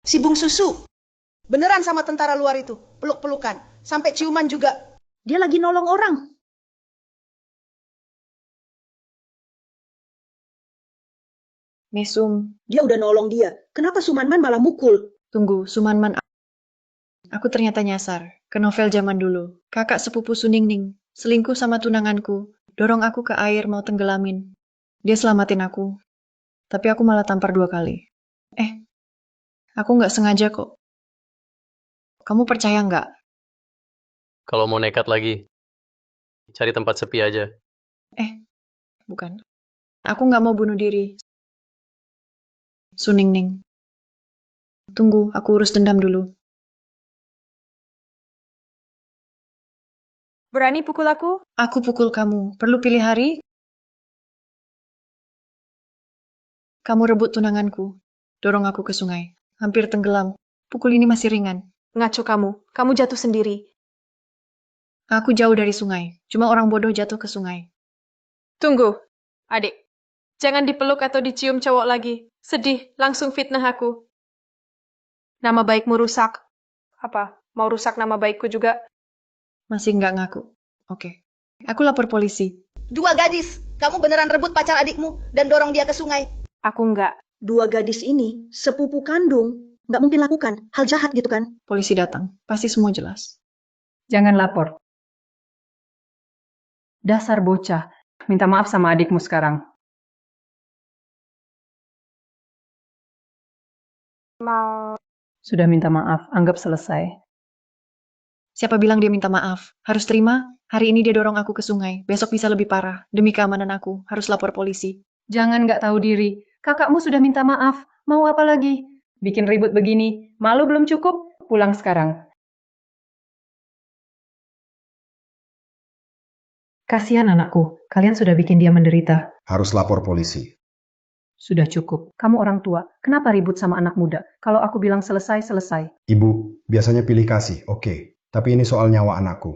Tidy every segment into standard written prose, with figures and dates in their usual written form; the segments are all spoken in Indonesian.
Si Bung Susu. Beneran sama tentara luar itu. Peluk-pelukan. Sampai ciuman juga. Dia lagi nolong orang. Mesum, Dia udah nolong dia. Kenapa Sumanman malah mukul? tunggu, Sumanman. Aku ternyata nyasar. Ke novel zaman dulu. Kakak sepupu Suningning. Selingkuh sama tunanganku. Dorong aku ke air mau tenggelamin. Dia selamatin aku. Tapi aku malah tampar 2 kali. Aku nggak sengaja kok. Kamu percaya nggak? Kalau mau nekat lagi, cari tempat sepi aja. Bukan. Aku nggak mau bunuh diri. Suningning. Tunggu, aku urus dendam dulu. Berani pukul aku? Aku pukul kamu. Perlu pilih hari? Kamu rebut tunanganku. Dorong aku ke sungai. Hampir tenggelam. Pukul ini masih ringan. Ngaco kamu. Kamu jatuh sendiri. Aku jauh dari sungai. Cuma orang bodoh jatuh ke sungai. Tunggu, adik. Jangan dipeluk atau dicium cowok lagi. Sedih, langsung fitnah aku. Nama baikmu rusak. Apa? Mau rusak nama baikku juga? Masih nggak ngaku. Oke. Aku lapor polisi. 2 gadis. Kamu beneran rebut pacar adikmu dan dorong dia ke sungai. Aku enggak. 2 gadis ini, sepupu kandung. Nggak mungkin lakukan hal jahat gitu kan? Polisi datang. Pasti semua jelas. Jangan lapor. Dasar bocah. Minta maaf sama adikmu sekarang. Mau... Sudah minta maaf, anggap selesai. Siapa bilang dia minta maaf? Harus terima? Hari ini dia dorong aku ke sungai. Besok bisa lebih parah. Demi keamanan aku, harus lapor polisi. Jangan nggak tahu diri. Kakakmu sudah minta maaf. Mau apa lagi? Bikin ribut begini. Malu belum cukup? Pulang sekarang. Kasihan anakku. Kalian sudah bikin dia menderita. Harus lapor polisi. Sudah cukup. Kamu orang tua. Kenapa ribut sama anak muda? Kalau aku bilang selesai, selesai. Ibu, biasanya pilih kasih, oke. Tapi ini soal nyawa anakku.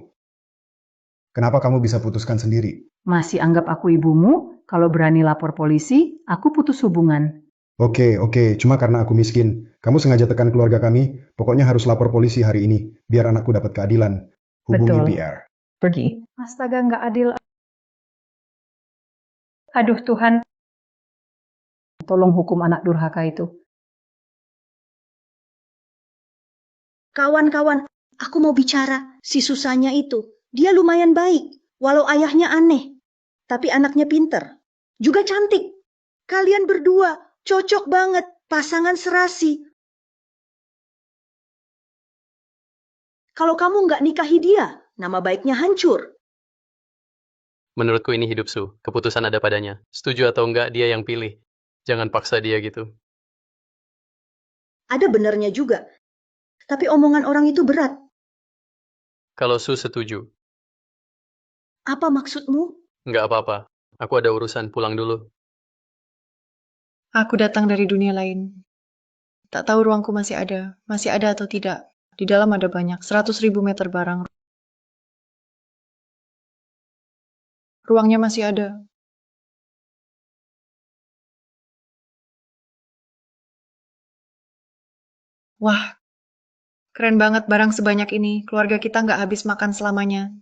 Kenapa kamu bisa putuskan sendiri? Masih anggap aku ibumu? Kalau berani lapor polisi, aku putus hubungan. Oke, cuma karena aku miskin. Kamu sengaja tekan keluarga kami, pokoknya harus lapor polisi hari ini, biar anakku dapat keadilan. Hubungi Betul. PR. Pergi. Astaga, nggak adil. Aduh Tuhan. Tolong hukum anak durhaka itu. Kawan-kawan, aku mau bicara. Si Susanya itu, dia lumayan baik. Walau ayahnya aneh. Tapi anaknya pinter. Juga cantik. Kalian berdua, cocok banget. Pasangan serasi. Kalau kamu nggak nikahi dia, nama baiknya hancur. Menurutku ini hidup Su. Keputusan ada padanya. Setuju atau enggak, dia yang pilih. Jangan paksa dia gitu. Ada benernya juga. Tapi omongan orang itu berat. Kalau Su setuju, Apa maksudmu? enggak apa-apa. Aku ada urusan, pulang dulu. Aku datang dari dunia lain. Tak tahu ruangku masih ada. Masih ada atau tidak. Di dalam ada banyak. 100.000 meter barang. Ruangnya masih ada. Wah, keren banget barang sebanyak ini. Keluarga kita nggak habis makan selamanya.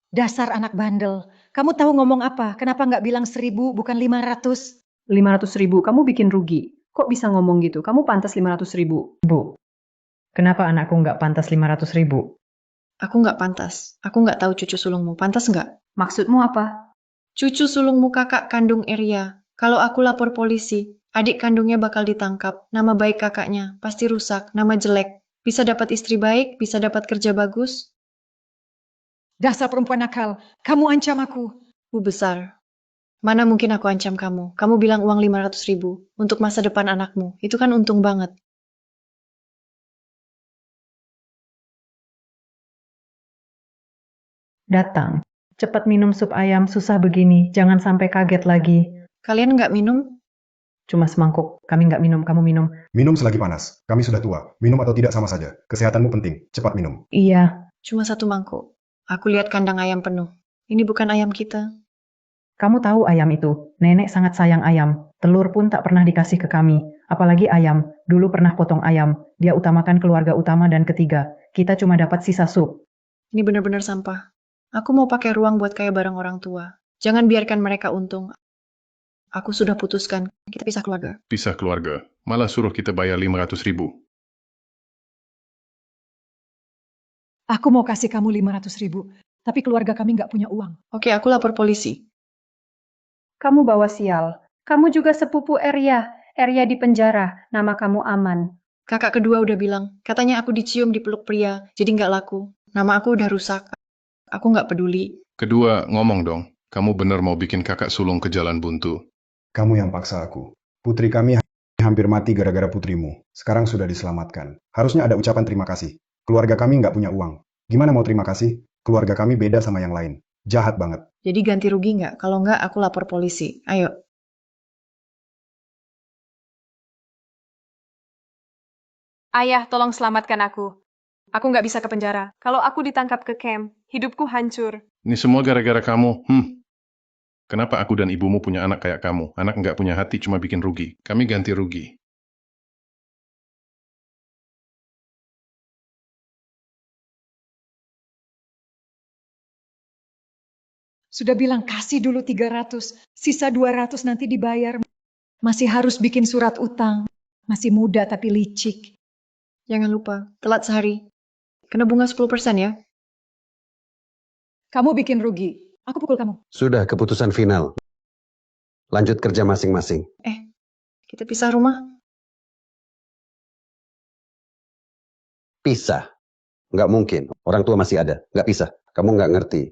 Dasar anak bandel. Kamu tahu ngomong apa? Kenapa nggak bilang 1.000 bukan 500? 500.000, kamu bikin rugi. Kok bisa ngomong gitu? Kamu pantas 500.000. Bu, kenapa anakku nggak pantas 500.000? Aku nggak pantas. Aku nggak tahu cucu sulungmu. Pantas nggak? Maksudmu apa? Cucu sulungmu kakak kandung Eria. Kalau aku lapor polisi, adik kandungnya bakal ditangkap. Nama baik kakaknya pasti rusak. Nama jelek. Bisa dapat istri baik, bisa dapat kerja bagus. Dasar perempuan nakal. Kamu ancam aku. Bu besar. Mana mungkin aku ancam kamu? Kamu bilang uang 500.000 untuk masa depan anakmu. Itu kan untung banget. Datang. Cepat minum sup ayam, susah begini. Jangan sampai kaget lagi. Kalian nggak minum? Cuma semangkuk. Kami nggak minum, kamu minum. Minum selagi panas. Kami sudah tua. Minum atau tidak sama saja. Kesehatanmu penting. Cepat minum. Iya. Cuma 1 mangkuk. Aku lihat kandang ayam penuh. Ini bukan ayam kita. Kamu tahu ayam itu, nenek sangat sayang ayam. Telur pun tak pernah dikasih ke kami. Apalagi ayam, dulu pernah potong ayam. Dia utamakan keluarga utama dan ketiga. Kita cuma dapat sisa sup. Ini benar-benar sampah. Aku mau pakai ruang buat kayak barang orang tua. Jangan biarkan mereka untung. Aku sudah putuskan, kita pisah keluarga. Pisah keluarga. Malah suruh kita bayar 500.000. Aku mau kasih kamu 500.000, tapi keluarga kami nggak punya uang. Oke, aku lapor polisi. Kamu bawa sial. Kamu juga sepupu Arya. Arya di penjara. Nama kamu aman. Kakak kedua udah bilang, katanya aku dicium di peluk pria, jadi nggak laku. Nama aku udah rusak. Aku nggak peduli. Kedua, ngomong dong. Kamu bener mau bikin kakak sulung ke jalan buntu. Kamu yang paksa aku. Putri kami hampir mati gara-gara putrimu. Sekarang sudah diselamatkan. Harusnya ada ucapan terima kasih. Keluarga kami nggak punya uang. Gimana mau terima kasih? Keluarga kami beda sama yang lain. Jahat banget. Jadi ganti rugi nggak? Kalau nggak, aku lapor polisi. Ayo. Ayah, tolong selamatkan aku. Aku nggak bisa ke penjara. Kalau aku ditangkap ke camp, hidupku hancur. Ini semua gara-gara kamu. Kenapa aku dan ibumu punya anak kayak kamu? Anak nggak punya hati cuma bikin rugi. Kami ganti rugi. Sudah bilang kasih dulu 300, sisa 200 nanti dibayar. Masih harus bikin surat utang. Masih muda tapi licik. Jangan lupa, telat sehari. Kena bunga 10% ya. Kamu bikin rugi. Aku pukul kamu. Sudah keputusan final. Lanjut kerja masing-masing. Kita pisah rumah. Pisah. Nggak mungkin. Orang tua masih ada. Nggak pisah. Kamu nggak ngerti.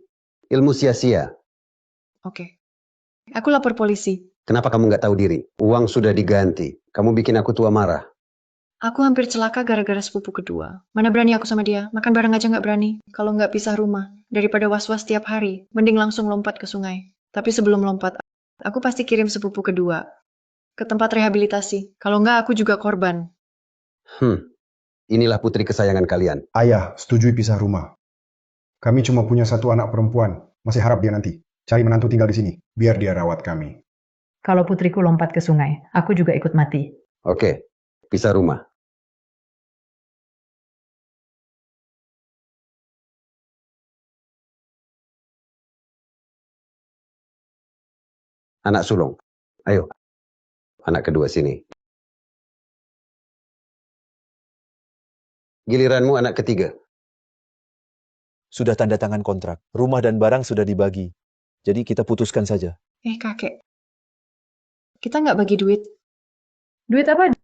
Ilmu sia-sia. Oke. Aku lapor polisi. Kenapa kamu nggak tahu diri? Uang sudah diganti. Kamu bikin aku tua marah. Aku hampir celaka gara-gara sepupu kedua. Mana berani aku sama dia. Makan bareng aja nggak berani. Kalau nggak pisah rumah. Daripada was-was tiap hari. Mending langsung lompat ke sungai. Tapi sebelum lompat, aku pasti kirim sepupu kedua ke tempat rehabilitasi. Kalau nggak, aku juga korban. Inilah putri kesayangan kalian. Ayah, setujui pisah rumah. Kami cuma punya satu anak perempuan. Masih harap dia nanti cari menantu tinggal di sini. Biar dia rawat kami. Kalau putriku lompat ke sungai, aku juga ikut mati. Oke, pisah rumah. Anak sulung, ayo. Anak kedua sini. Giliranmu anak ketiga. Sudah tanda tangan kontrak. Rumah dan barang sudah dibagi. Jadi kita putuskan saja. Kakek. Kita nggak bagi duit. Duit apa?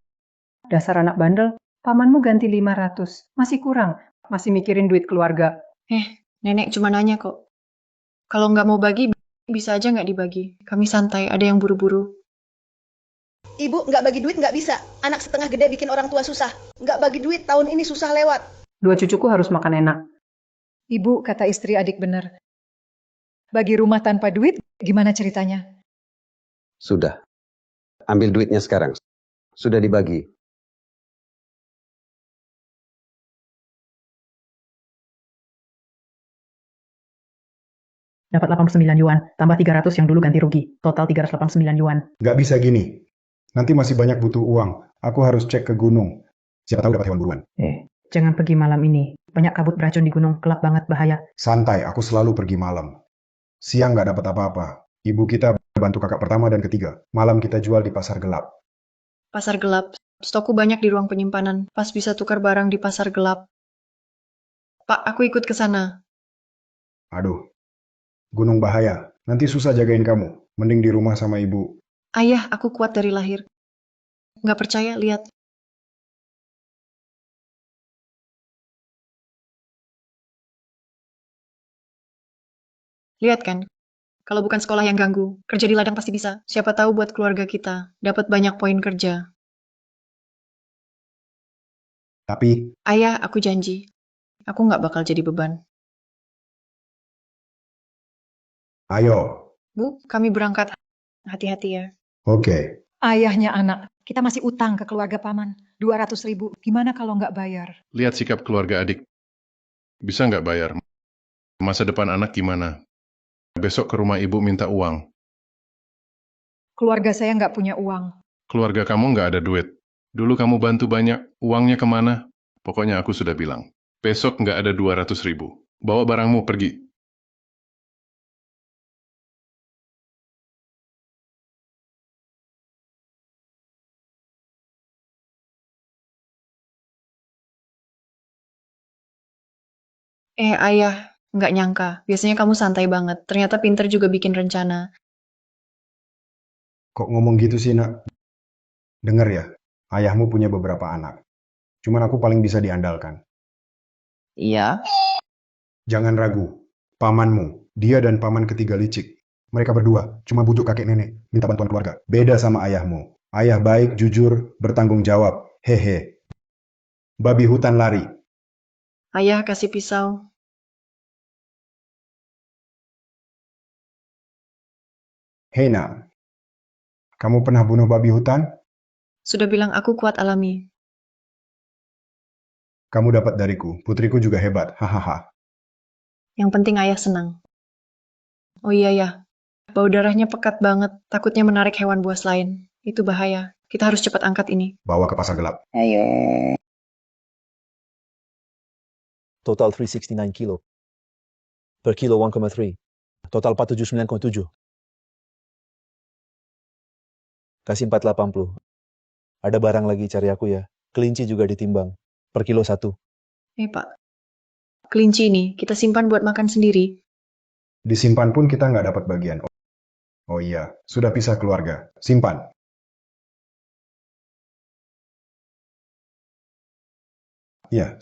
Dasar anak bandel. Pamanmu ganti 500. Masih kurang. Masih mikirin duit keluarga. Nenek cuma nanya kok. Kalau nggak mau bagi, bisa aja nggak dibagi. Kami santai, ada yang buru-buru. Ibu nggak bagi duit nggak bisa. Anak setengah gede bikin orang tua susah. Nggak bagi duit tahun ini susah lewat. Dua cucuku harus makan enak. Ibu, kata istri adik bener. Bagi rumah tanpa duit, gimana ceritanya? Sudah. Ambil duitnya sekarang. Sudah dibagi. Dapat 89 yuan, tambah 300 yang dulu ganti rugi. Total 389 yuan. Nggak bisa gini. Nanti masih banyak butuh uang. Aku harus cek ke gunung. Siapa tahu dapat hewan buruan. Jangan pergi malam ini. Banyak kabut beracun di gunung, gelap banget, bahaya. Santai, aku selalu pergi malam. Siang nggak dapat apa-apa. Ibu kita bantu kakak pertama dan ketiga. Malam kita jual di pasar gelap. Pasar gelap. Stokku banyak di ruang penyimpanan. Pas bisa tukar barang di pasar gelap. Pak, aku ikut ke sana. Aduh. Gunung bahaya. Nanti susah jagain kamu. Mending di rumah sama ibu. Ayah, aku kuat dari lahir. Nggak percaya, lihat. Lihat kan, kalau bukan sekolah yang ganggu, kerja di ladang pasti bisa. Siapa tahu buat keluarga kita, dapat banyak poin kerja. Tapi, Ayah, aku janji, aku nggak bakal jadi beban. ayo. Bu, kami berangkat. Hati-hati ya. Oke. Ayahnya anak, kita masih utang ke keluarga paman. 200.000, gimana kalau nggak bayar? Lihat sikap keluarga adik. Bisa nggak bayar? Masa depan anak gimana? Besok ke rumah ibu minta uang. Keluarga saya nggak punya uang. Keluarga kamu nggak ada duit. Dulu kamu bantu banyak, uangnya kemana? Pokoknya aku sudah bilang. Besok nggak ada 200.000. Bawa barangmu pergi. Ayah, nggak nyangka. Biasanya kamu santai banget. Ternyata pinter juga bikin rencana. Kok ngomong gitu sih, nak? Dengar ya, ayahmu punya beberapa anak. Cuman aku paling bisa diandalkan. Iya. Jangan ragu. Pamanmu, dia dan paman ketiga licik. Mereka berdua cuma bujuk kakek nenek, minta bantuan keluarga. Beda sama ayahmu. Ayah baik, jujur, bertanggung jawab. Hehe. Babi hutan lari. Ayah kasih pisau. Hei nak, kamu pernah bunuh babi hutan? Sudah bilang aku kuat alami. Kamu dapat dariku. Putriku juga hebat. Hahaha. Yang penting ayah senang. Oh iya ya, bau darahnya pekat banget. Takutnya menarik hewan buas lain. Itu bahaya. Kita harus cepat angkat ini. Bawa ke pasar gelap. Total 369 kilo. Per kilo 1,3. Total 479,7. Kasih 480. Ada barang lagi cari aku ya. Kelinci juga ditimbang. Per kilo 1. Pak, kelinci ini kita simpan buat makan sendiri. Disimpan pun kita nggak dapat bagian. Oh iya, sudah pisah keluarga. Simpan. Ya,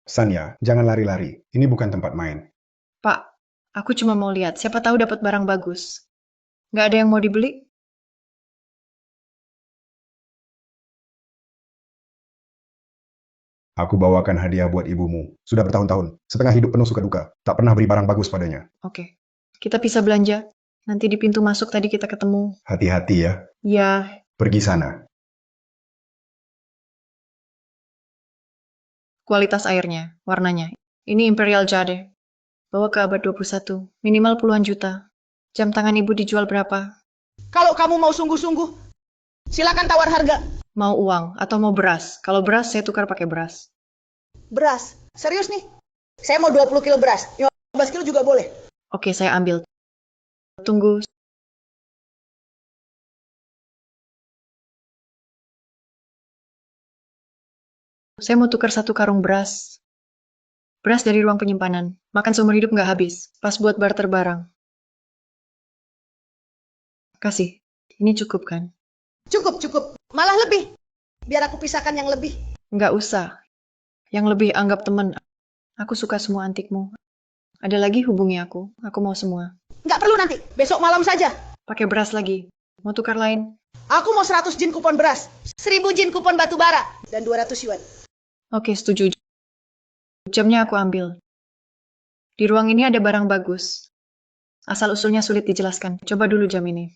Sanya, jangan lari-lari. Ini bukan tempat main. Pak, aku cuma mau lihat. Siapa tahu dapat barang bagus. Nggak ada yang mau dibeli? Aku bawakan hadiah buat ibumu. Sudah bertahun-tahun. Setengah hidup penuh suka duka. Tak pernah beri barang bagus padanya. Oke. Kita bisa belanja. Nanti di pintu masuk tadi kita ketemu. Hati-hati ya. Ya, Pergi sana. kualitas airnya, warnanya. Ini Imperial Jade. Bawa ke abad 21. Minimal puluhan juta. Jam tangan ibu dijual berapa? Kalau kamu mau sungguh-sungguh, silakan tawar harga. Mau uang atau mau beras? Kalau beras, saya tukar pakai beras. Beras. Serius nih? Saya mau 20 kilo beras. 15 kilo juga boleh. Oke, saya ambil. Tunggu. Saya mau tukar 1 karung beras. Beras dari ruang penyimpanan. Makan seumur hidup nggak habis. Pas buat barter barang. Kasih. Ini cukup kan? Cukup, cukup. Malah lebih. Biar aku pisahkan yang lebih. Nggak usah. Yang lebih anggap teman. Aku suka semua antikmu. Ada lagi hubungi aku. Aku mau semua. Nggak perlu nanti. Besok malam saja. Pakai beras lagi. Mau tukar lain? Aku mau 100 jin kupon beras. 1000 jin kupon batu bara. Dan 200 yuan. Oke, setuju. Jamnya aku ambil. Di ruang ini ada barang bagus. Asal-usulnya sulit dijelaskan. Coba dulu jam ini.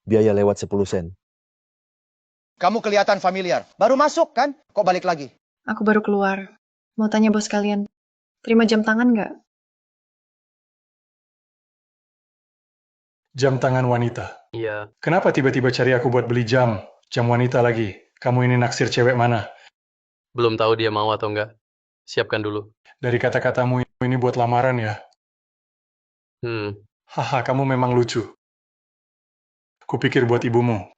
Biaya lewat 10 sen. Kamu kelihatan familiar. Baru masuk kan? Kok balik lagi? Aku baru keluar. Mau tanya bos kalian. Terima jam tangan nggak? Jam tangan wanita. Iya. Kenapa tiba-tiba cari aku buat beli jam? Jam wanita lagi. Kamu ini naksir cewek mana? Belum tahu dia mau atau enggak. Siapkan dulu. Dari kata-katamu ini buat lamaran ya? Haha, kamu memang lucu. Kupikir buat ibumu.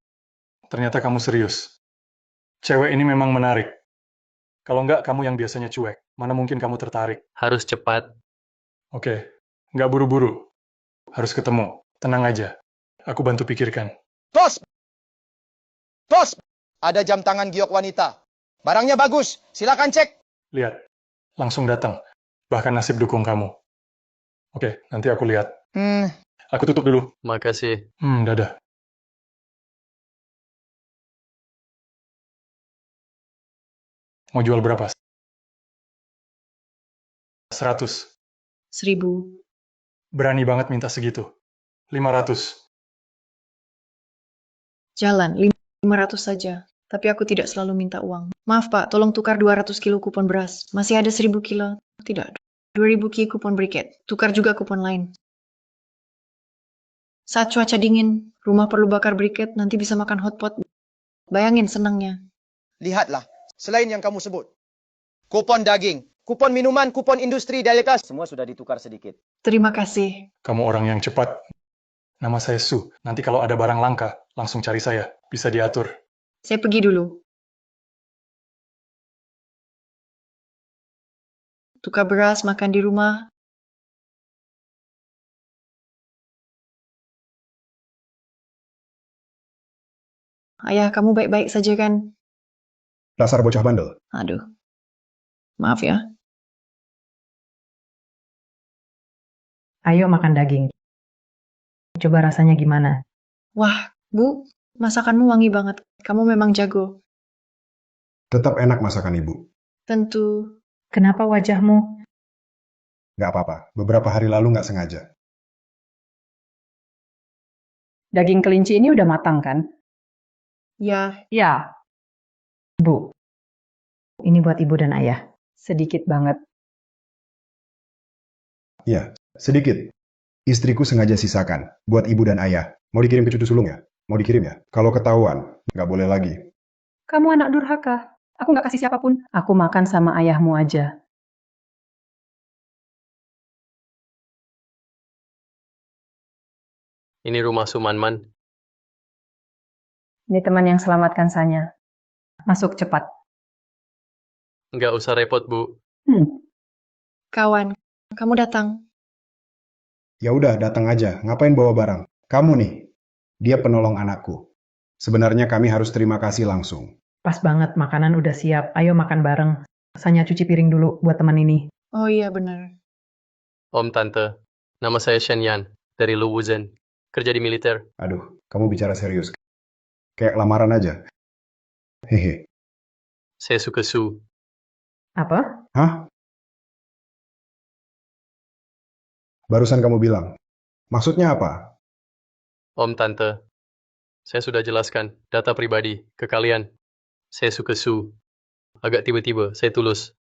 Ternyata kamu serius. Cewek ini memang menarik. Kalau enggak, kamu yang biasanya cuek. Mana mungkin kamu tertarik? Harus cepat. Oke, nggak buru-buru. Harus ketemu. Tenang aja. Aku bantu pikirkan. Bos! Bos! Ada jam tangan giok wanita. Barangnya bagus. Silakan cek. Lihat. Langsung datang. Bahkan nasib dukung kamu. Oke, nanti aku lihat. Aku tutup dulu. Makasih. Dadah. Mau jual berapa? 100. 1000. Berani banget minta segitu. 500. Jalan, 500 saja. Tapi aku tidak selalu minta uang. Maaf Pak, tolong tukar 200 kilo kupon beras. Masih ada 1000 kilo. Tidak, 2000 ki kupon briket. Tukar juga kupon lain. Saat cuaca dingin, rumah perlu bakar briket, nanti bisa makan hotpot. Bayangin senangnya. Lihatlah, selain yang kamu sebut. Kupon daging, kupon minuman, kupon industri, daya kas, semua sudah ditukar sedikit. Terima kasih. Kamu orang yang cepat. Nama saya Su. Nanti kalau ada barang langka, langsung cari saya. Bisa diatur. Saya pergi dulu. Tukar beras, makan di rumah. Ayah, kamu baik-baik saja kan? Dasar bocah bandel. Aduh. Maaf ya. Ayo makan daging. Coba rasanya gimana? Wah, Bu, masakanmu wangi banget. Kamu memang jago. Tetap enak masakan ibu. Tentu. Kenapa wajahmu? Nggak apa-apa, beberapa hari lalu nggak sengaja. Daging kelinci ini udah matang kan? Ya, Ya, Bu, ini buat ibu dan ayah. sedikit banget. Iya, sedikit. Istriku sengaja sisakan, buat ibu dan ayah. Mau dikirim ke cucu sulung ya? Mau dikirim ya? Kalau ketahuan, nggak boleh lagi. Kamu anak durhaka. Aku nggak kasih siapapun. Aku makan sama ayahmu aja. Ini rumah Sumanman. Ini teman yang selamatkan Sanya. Masuk cepat. Nggak usah repot, Bu. kawan, kamu datang. Ya udah, datang aja. Ngapain bawa barang? Kamu nih, dia penolong anakku. Sebenarnya kami harus terima kasih langsung. Pas banget, makanan udah siap. Ayo makan bareng. Sanya cuci piring dulu buat teman ini. Oh iya, benar. Om Tante, nama saya Shen Yan, dari Luwuzhen. Kerja di militer. Aduh, kamu bicara serius. Kayak lamaran aja. Hehe. Saya suka Su. Apa? Hah? Barusan kamu bilang. Maksudnya apa? Om Tante, saya sudah jelaskan data pribadi ke kalian. Saya suka Su. Agak tiba-tiba, saya tulus.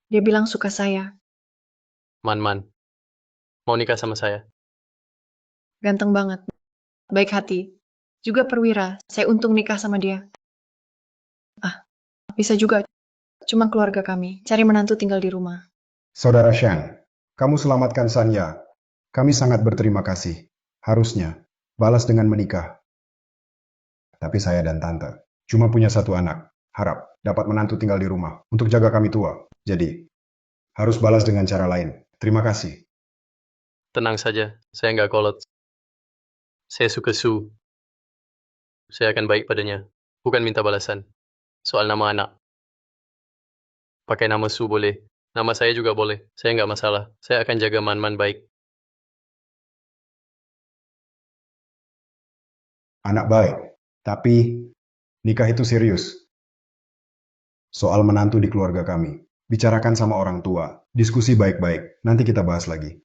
Dia bilang suka saya. Man-man. Mau nikah sama saya? Ganteng banget. Baik hati. Juga perwira. Saya untung nikah sama dia. Ah, bisa juga. Cuma keluarga kami. Cari menantu tinggal di rumah. Saudara Shan, kamu selamatkan Sanya. Kami sangat berterima kasih. Harusnya, balas dengan menikah. Tapi saya dan Tante cuma punya satu anak. Harap dapat menantu tinggal di rumah untuk jaga kami tua. Jadi, harus balas dengan cara lain. Terima kasih. Tenang saja, saya nggak kolot. Saya suka Su. Saya akan baik padanya. Bukan minta balasan. Soal nama anak. Pakai nama Su boleh. Nama saya juga boleh. Saya nggak masalah. Saya akan jaga Man-Man baik. Anak baik. Tapi, nikah itu serius. Soal menantu di keluarga kami. Bicarakan sama orang tua. Diskusi baik-baik. Nanti kita bahas lagi.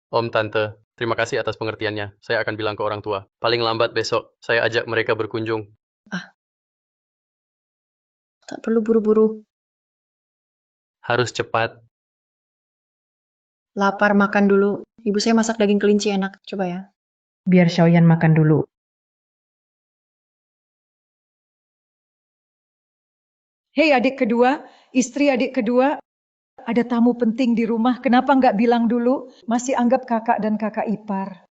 Om Tante, terima kasih atas pengertiannya. Saya akan bilang ke orang tua. Paling lambat besok, saya ajak mereka berkunjung. Tak perlu buru-buru. Harus cepat. Lapar makan dulu. Ibu saya masak daging kelinci enak. Coba ya. Biar Xiaoyan makan dulu. Hei adik kedua, istri adik kedua, ada tamu penting di rumah, kenapa nggak bilang dulu? Masih anggap kakak dan kakak ipar.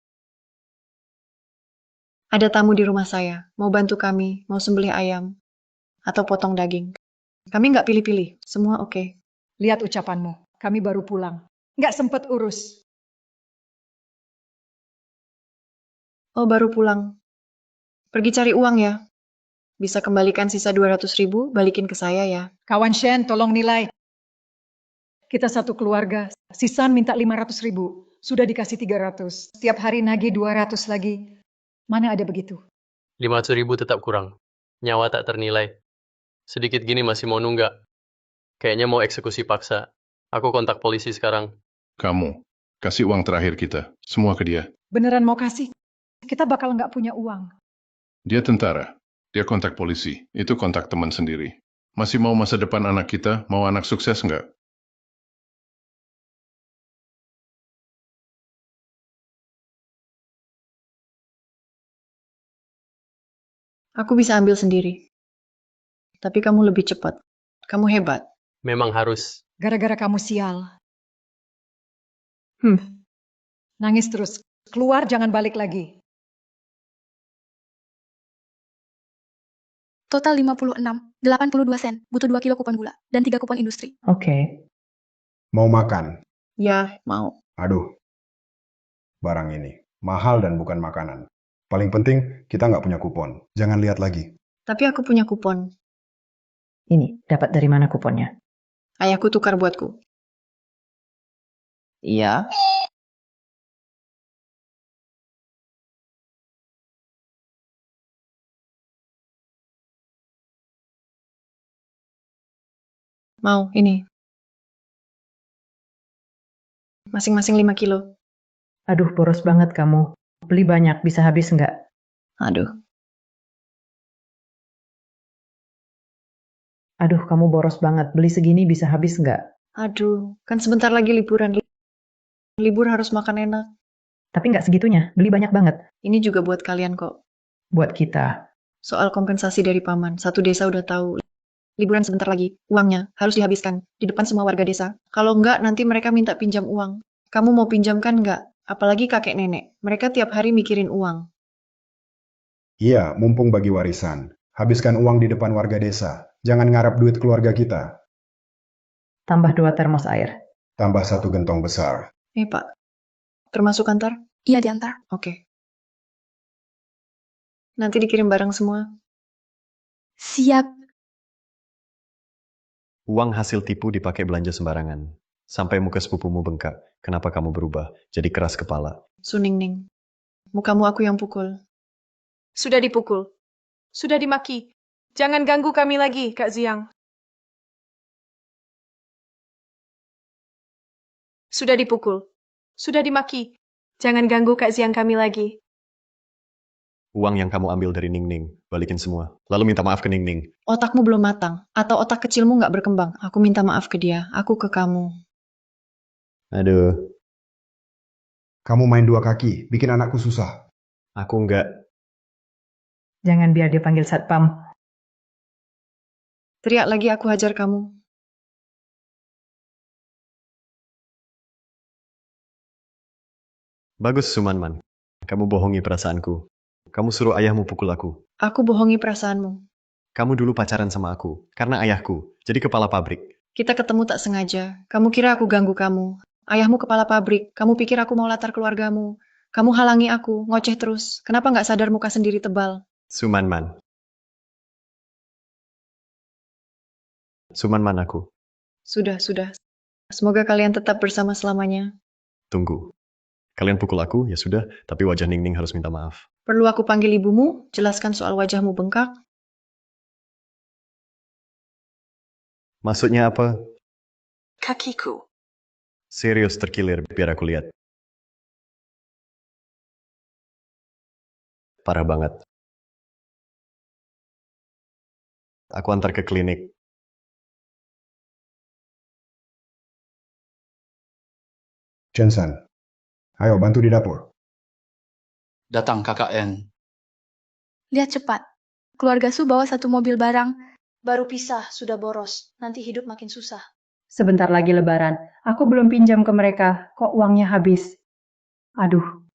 Ada tamu di rumah saya. Mau bantu kami. Mau sembelih ayam. Atau potong daging. Kami nggak pilih-pilih. Semua oke. Lihat ucapanmu, kami baru pulang. Nggak sempet urus. Oh, baru pulang. Pergi cari uang ya. Bisa kembalikan sisa 200.000, balikin ke saya ya. Kawan Shen, tolong nilai. Kita satu keluarga, Sisan minta 500.000. Sudah dikasih 300. Setiap hari nagih 200 lagi. Mana ada begitu? 500.000 tetap kurang. Nyawa tak ternilai. Sedikit gini masih mau nunggak. Kayaknya mau eksekusi paksa. Aku kontak polisi sekarang. Kamu, kasih uang terakhir kita. Semua ke dia. Beneran mau kasih? Kita bakal nggak punya uang. Dia tentara. Dia kontak polisi. Itu kontak teman sendiri. Masih mau masa depan anak kita? Mau anak sukses nggak? Aku bisa ambil sendiri. Tapi kamu lebih cepat. Kamu hebat. Memang harus. Gara-gara kamu sial. Hmm. Nangis terus. Keluar, jangan balik lagi. Total 56, 82 sen, butuh 2 kilo kupon gula, dan 3 kupon industri. Oke. Mau makan? Ya, mau. Aduh, barang ini mahal dan bukan makanan. Paling penting, kita nggak punya kupon. Jangan lihat lagi. Tapi aku punya kupon. Ini, dapat dari mana kuponnya? Ayahku tukar buatku. Iya. Mau, ini. Masing-masing 5 kilo. Aduh, boros banget kamu. Beli banyak, bisa habis nggak? Aduh. Aduh, kamu boros banget. Beli segini bisa habis nggak? Aduh, kan sebentar lagi liburan. Libur harus makan enak. Tapi nggak segitunya, beli banyak banget. Ini juga buat kalian kok. Buat kita. Soal kompensasi dari paman, satu desa udah tahu. Liburan sebentar lagi, uangnya harus dihabiskan di depan semua warga desa. Kalau enggak, nanti mereka minta pinjam uang. Kamu mau pinjamkan enggak? Apalagi kakek nenek, mereka tiap hari mikirin uang. Iya, mumpung bagi warisan. Habiskan uang di depan warga desa. Jangan ngarap duit keluarga kita. Tambah 2 termos air. Tambah 1 gentong besar. Pak, termasuk antar? Iya, diantar. Oke. Nanti dikirim barang semua. Siap. Uang hasil tipu dipakai belanja sembarangan. Sampai muka sepupumu bengkak. Kenapa kamu berubah? Jadi keras kepala. Suningning, mukamu aku yang pukul. Sudah dipukul. Sudah dimaki. Jangan ganggu kami lagi, Kak Ziang. Sudah dipukul. Sudah dimaki. Jangan ganggu Kak Ziang kami lagi. Uang yang kamu ambil dari Ningning, balikin semua. Lalu minta maaf ke Ningning. Otakmu belum matang, atau otak kecilmu nggak berkembang. Aku minta maaf ke dia, aku ke kamu. Aduh, Kamu main 2 kaki, bikin anakku susah. aku nggak. Jangan biar dia panggil satpam. Teriak lagi aku hajar kamu. Bagus, Sumanman. Kamu bohongi perasaanku. Kamu suruh ayahmu pukul aku. Aku bohongi perasaanmu. Kamu dulu pacaran sama aku, karena ayahku, jadi kepala pabrik. Kita ketemu tak sengaja. Kamu kira aku ganggu kamu. Ayahmu kepala pabrik. Kamu pikir aku mau latar keluargamu. Kamu halangi aku, ngoceh terus. Kenapa nggak sadar muka sendiri tebal? Sumanman. Sumanman aku. Sudah, sudah. Semoga kalian tetap bersama selamanya. Tunggu. Kalian pukul aku, ya sudah, tapi wajah Ningning harus minta maaf. Perlu aku panggil ibumu? Jelaskan soal wajahmu bengkak? Maksudnya apa? Kakiku. Serius terkilir, biar aku lihat. Parah banget. Aku antar ke klinik. Jensen, ayo bantu di dapur. Datang KKN. Lihat cepat. Keluarga Su bawa 1 mobil barang. Baru pisah, sudah boros. Nanti hidup makin susah. Sebentar lagi lebaran. Aku belum pinjam ke mereka. Kok uangnya habis? Aduh.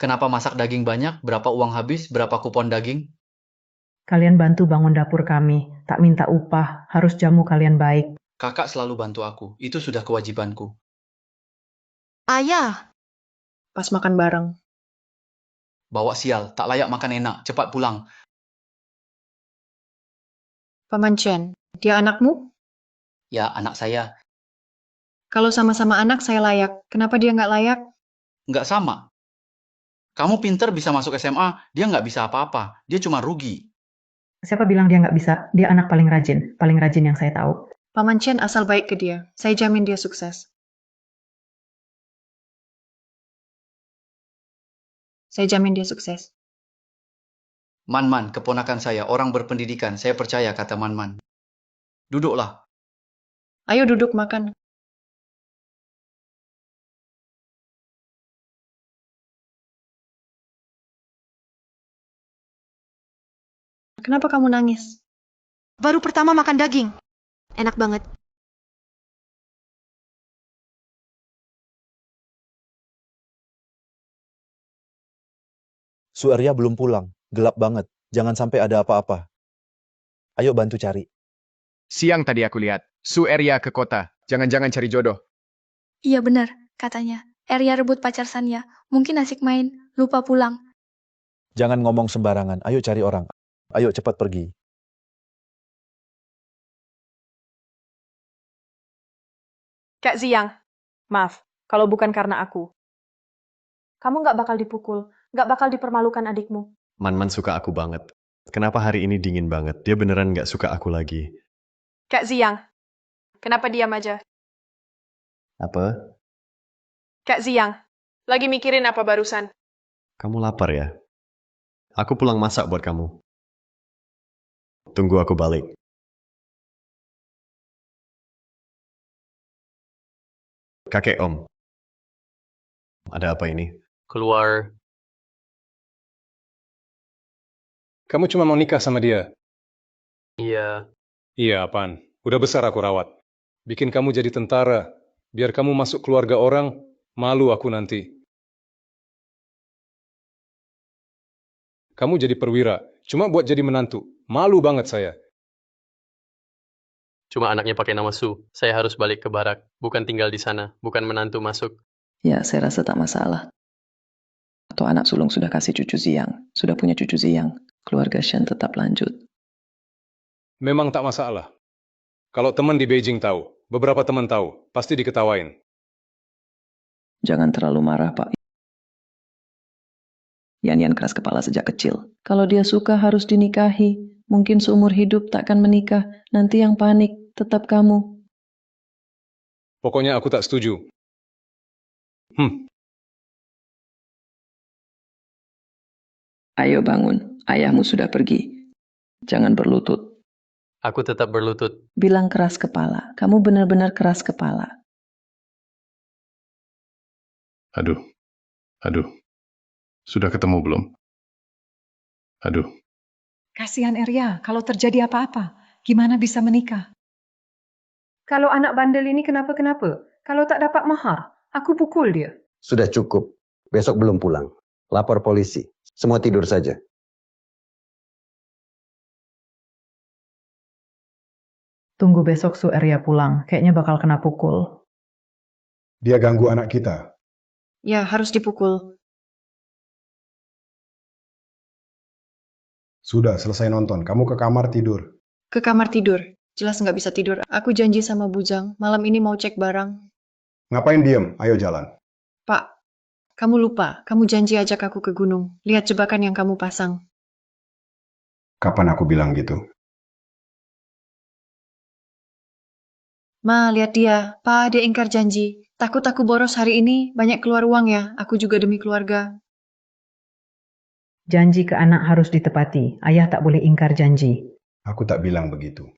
Kenapa masak daging banyak? Berapa uang habis? Berapa kupon daging? Kalian bantu bangun dapur kami. Tak minta upah. Harus jamu kalian baik. Kakak selalu bantu aku. Itu sudah kewajibanku. Ayah. Pas makan bareng. Bawa sial. Tak layak makan enak. Cepat pulang. Paman Chen, dia anakmu? Ya, anak saya. Kalau sama-sama anak, saya layak. Kenapa dia nggak layak? Nggak sama. Kamu pinter bisa masuk SMA. Dia nggak bisa apa-apa. Dia cuma rugi. Siapa bilang dia nggak bisa? Dia anak paling rajin. Paling rajin yang saya tahu. Paman Chen asal baik ke dia. Saya jamin dia sukses. Saya jamin dia sukses. Man-man, keponakan saya. Orang berpendidikan. Saya percaya kata Man-man. Duduklah. Ayo duduk makan. Kenapa kamu nangis? Baru pertama makan daging. Enak banget. Su Arya belum pulang. Gelap banget. Jangan sampai ada apa-apa. Ayo bantu cari. Siang tadi aku lihat. Su Arya ke kota. Jangan-jangan cari jodoh. Iya benar, katanya. Arya rebut pacar Sanya. Mungkin asik main, lupa pulang. Jangan ngomong sembarangan. Ayo cari orang. Ayo cepat pergi. Kak Ziyang, maaf, kalau bukan karena aku. Kamu nggak bakal dipukul, nggak bakal dipermalukan adikmu. Man suka aku banget. Kenapa hari ini dingin banget? Dia beneran nggak suka aku lagi. Kak Ziyang, kenapa diam aja? Apa? Kak Ziyang, lagi mikirin apa barusan? Kamu lapar ya? Aku pulang masak buat kamu. Tunggu aku balik. Kakek Om. Ada apa ini? Keluar. Kamu cuma mau nikah sama dia? Iya. Iya, apaan? Udah besar aku rawat. Bikin kamu jadi tentara. Biar kamu masuk keluarga orang, malu aku nanti. Kamu jadi perwira, cuma buat jadi menantu. Malu banget saya. Cuma anaknya pakai nama Su. Saya harus balik ke barak. Bukan tinggal di sana. Bukan menantu masuk. Ya, saya rasa tak masalah. Atau anak sulung sudah kasih cucu Ziyang. Sudah punya cucu Ziyang. Keluarga Shen tetap lanjut. Memang tak masalah. Kalau teman di Beijing tahu, beberapa teman tahu, pasti diketawain. Jangan terlalu marah, Pak. Yan keras kepala sejak kecil. Kalau dia suka harus dinikahi. Mungkin seumur hidup takkan menikah. Nanti yang panik, tetap kamu. Pokoknya aku tak setuju. Ayo bangun, ayahmu sudah pergi. Jangan berlutut. Aku tetap berlutut. Bilang keras kepala. Kamu benar-benar keras kepala. Aduh. Sudah ketemu belum? Aduh. Kasihan Arya, kalau terjadi apa-apa, gimana bisa menikah? Kalau anak bandel ini kenapa-kenapa? Kalau tak dapat mahar, aku pukul dia. Sudah cukup. Besok belum pulang. Lapor polisi. Semua tidur saja. Tunggu besok Su Arya pulang. Kayaknya bakal kena pukul. Dia ganggu anak kita. Ya, harus dipukul. Sudah, selesai nonton. Kamu ke kamar tidur. Ke kamar tidur. Jelas nggak bisa tidur. Aku janji sama Bujang, malam ini mau cek barang. Ngapain diem? Ayo jalan. Pak, kamu lupa. Kamu janji ajak aku ke gunung. Lihat jebakan yang kamu pasang. Kapan aku bilang gitu? Ma, lihat dia. Pak, dia ingkar janji. Takut aku boros hari ini, banyak keluar uang ya. Aku juga demi keluarga. Janji ke anak harus ditepati. Ayah tak boleh ingkar janji. Aku tak bilang begitu.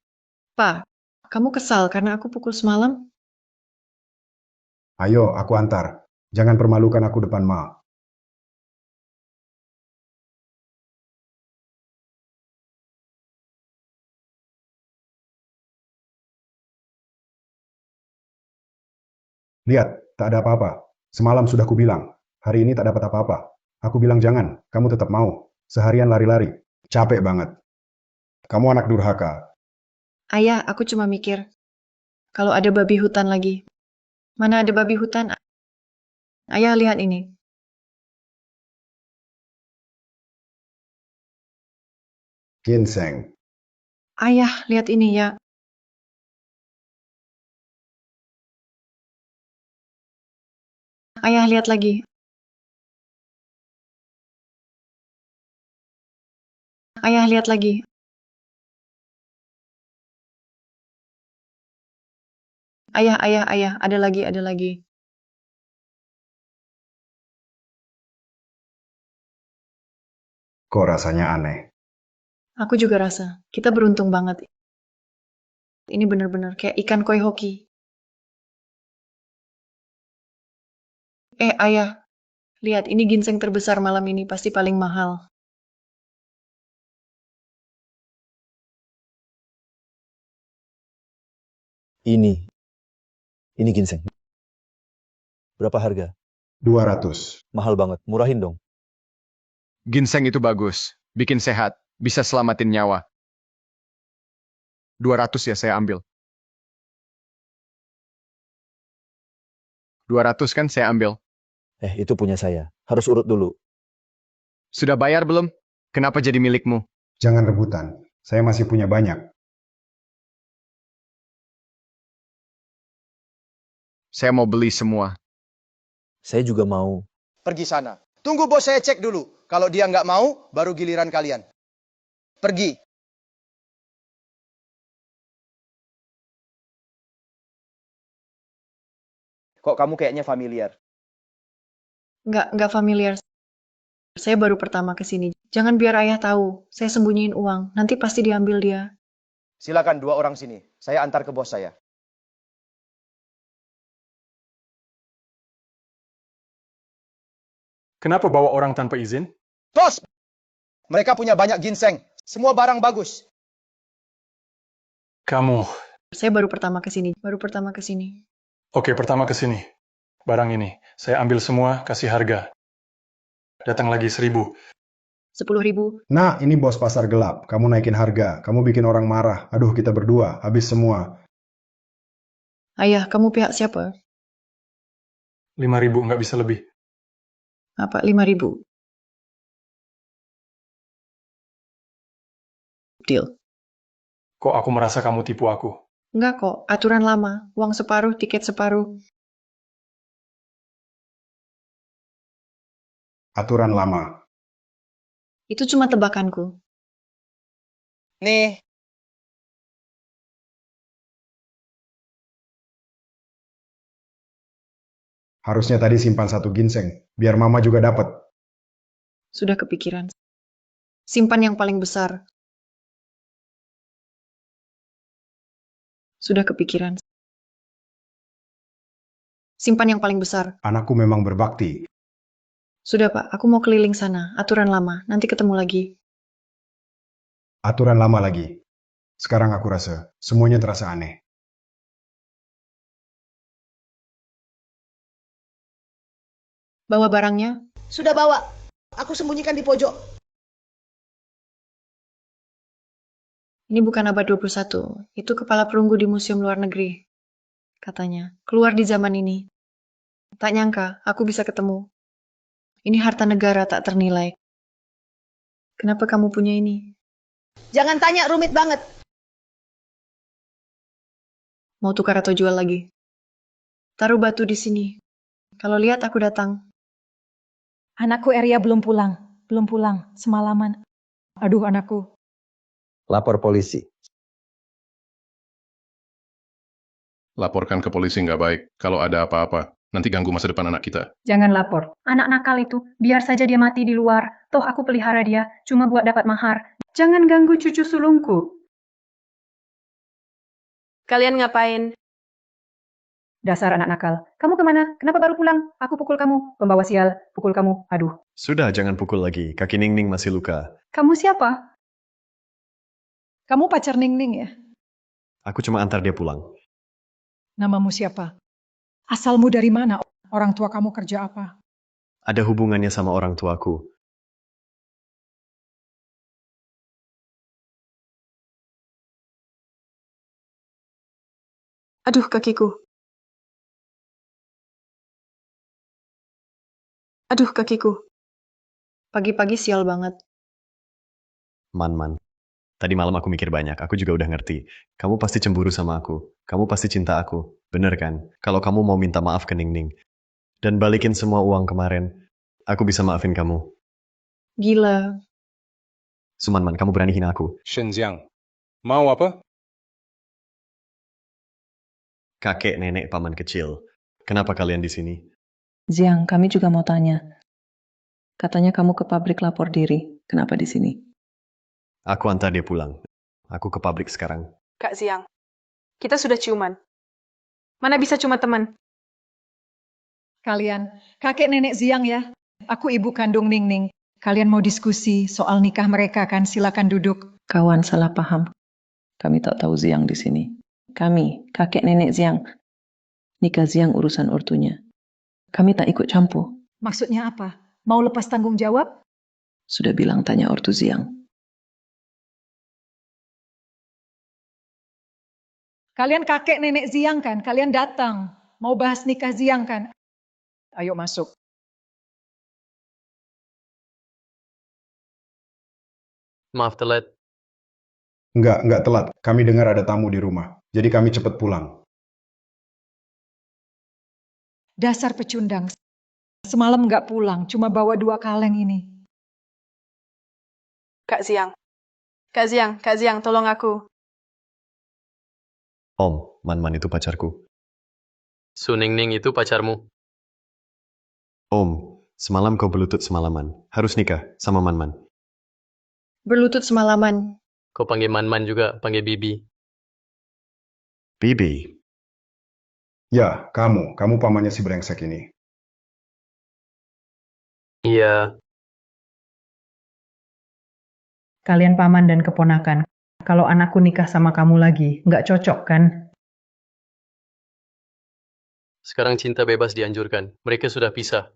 Pak, kamu kesal karena aku pukul semalam? Ayo, aku antar. Jangan permalukan aku depan Ma. Lihat, tak ada apa-apa. Semalam sudah kubilang. Hari ini tak dapat apa-apa. Aku bilang jangan, kamu tetap mau. Seharian lari-lari. Capek banget. Kamu anak durhaka. Ayah, aku cuma mikir. Kalau ada babi hutan lagi. Mana ada babi hutan? Ayah, lihat ini. Ginseng. Ayah, lihat ini ya. Ayah, lihat lagi. Ayah, lihat lagi. Ayah, ada lagi. Kok rasanya aneh? Aku juga rasa, kita beruntung banget. Ini benar-benar kayak ikan koi hoki. Ayah, lihat ini ginseng terbesar malam ini, pasti paling mahal. Ini ginseng. Berapa harga? 200. Mahal banget, murahin dong. Ginseng itu bagus, bikin sehat, bisa selamatin nyawa. 200 ya saya ambil. 200 kan saya ambil. Itu punya saya. Harus urut dulu. Sudah bayar belum? Kenapa jadi milikmu? Jangan rebutan. Saya masih punya banyak. Saya mau beli semua. Saya juga mau. Pergi sana. Tunggu bos saya cek dulu. Kalau dia nggak mau, baru giliran kalian. Pergi. Kok kamu kayaknya familiar? Nggak familiar. Saya baru pertama ke sini. Jangan biar ayah tahu. Saya sembunyiin uang. Nanti pasti diambil dia. Silakan 2 orang sini. Saya antar ke bos saya. Kenapa bawa orang tanpa izin? Bos! Mereka punya banyak ginseng. Semua barang bagus. Kamu. Saya baru pertama ke sini. Oke, pertama ke sini. Barang ini. Saya ambil semua, kasih harga. Datang lagi 1.000. 10.000. Nah, ini bos pasar gelap. Kamu naikin harga. Kamu bikin orang marah. Aduh, kita berdua. Habis semua. Ayah, kamu pihak siapa? 5.000, nggak bisa lebih. Apa, 5.000? Deal. Kok aku merasa kamu tipu aku? Enggak kok, aturan lama. Uang separuh, tiket separuh. Aturan lama. Itu cuma tebakanku. Nih. Harusnya tadi simpan 1 ginseng. Biar mama juga dapat. Sudah kepikiran. Simpan yang paling besar. Sudah kepikiran. Simpan yang paling besar. Anakku memang berbakti. Sudah Pak, aku mau keliling sana. Aturan lama, nanti ketemu lagi. Aturan lama lagi. Sekarang aku rasa semuanya terasa aneh. Bawa barangnya. Sudah bawa. Aku sembunyikan di pojok. Ini bukan abad 21. Itu kepala perunggu di museum luar negeri. Katanya, keluar di zaman ini. Tak nyangka, aku bisa ketemu. Ini harta negara tak ternilai. Kenapa kamu punya ini? Jangan tanya, rumit banget. Mau tukar atau jual lagi? Taruh batu di sini. Kalau lihat aku datang. Anakku Eria belum pulang semalaman. Aduh anakku. Lapor polisi. Laporkan ke polisi nggak baik. Kalau ada apa-apa, nanti ganggu masa depan anak kita. Jangan lapor. Anak nakal itu, biar saja dia mati di luar. Toh aku pelihara dia, cuma buat dapat mahar. Jangan ganggu cucu sulungku. Kalian ngapain? Dasar anak nakal. Kamu kemana? Kenapa baru pulang? Aku pukul kamu. Pembawa sial, pukul kamu. Aduh. Sudah, jangan pukul lagi. Kaki Ningning masih luka. Kamu siapa? Kamu pacar Ningning ya? Aku cuma antar dia pulang. Namamu siapa? Asalmu dari mana? Orang tua kamu kerja apa? Ada hubungannya sama orang tuaku. Aduh, kakiku. Aduh, kakiku. Pagi-pagi sial banget. Man. Tadi malam aku mikir banyak. Aku juga udah ngerti. Kamu pasti cemburu sama aku. Kamu pasti cinta aku. Bener kan? Kalau kamu mau minta maaf ke Ningning. Dan balikin semua uang kemarin. Aku bisa maafin kamu. Gila. Suman, kamu berani hina aku. Shenjiang. Mau apa? Kakek, nenek, paman kecil. Kenapa kalian di sini? Ziang, kami juga mau tanya. Katanya kamu ke pabrik lapor diri. Kenapa di sini? Aku antar dia pulang. Aku ke pabrik sekarang. Kak Ziang, kita sudah ciuman. Mana bisa cuma teman? Kalian, kakek nenek Ziang ya. Aku ibu kandung Ningning. Kalian mau diskusi soal nikah mereka kan? Silakan duduk. Kawan salah paham. Kami tak tahu Ziang di sini. Kami, kakek nenek Ziang. Nikah Ziang urusan ortunya. Kami tak ikut campur. Maksudnya apa? Mau lepas tanggung jawab? Sudah bilang tanya ortu Ziang. Kalian kakek nenek Ziang kan? Kalian datang. Mau bahas nikah Ziang kan? Ayo masuk. Maaf telat. Nggak telat. Kami dengar ada tamu di rumah. Jadi kami cepat pulang. Dasar pecundang. Semalam nggak pulang, cuma bawa 2 kaleng ini. Kak Ziang, tolong aku. Om, Man-Man itu pacarku. Su Ningning itu pacarmu. Om, semalam kau berlutut semalaman. Harus nikah sama Man-Man. Berlutut semalaman. Kau panggil Man-Man juga, panggil Bibi. Bibi. Ya, kamu pamannya si brengsek ini. Iya, Kalian paman dan keponakan. Kalau anakku nikah sama kamu lagi, nggak cocok kan? sekarang cinta bebas dianjurkan. Mereka sudah pisah.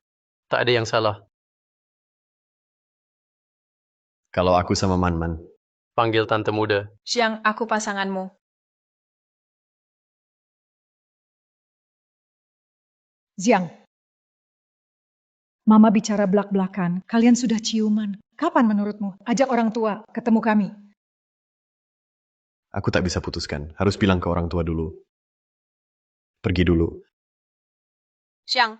Tak ada yang salah. Kalau aku sama Man-Man. Panggil tante muda. Ziang, aku pasanganmu. Ziang. Mama bicara belak-belakan. Kalian sudah ciuman. Kapan menurutmu? Ajak orang tua ketemu kami. Aku tak bisa putuskan. Harus bilang ke orang tua dulu. Pergi dulu. Ziang.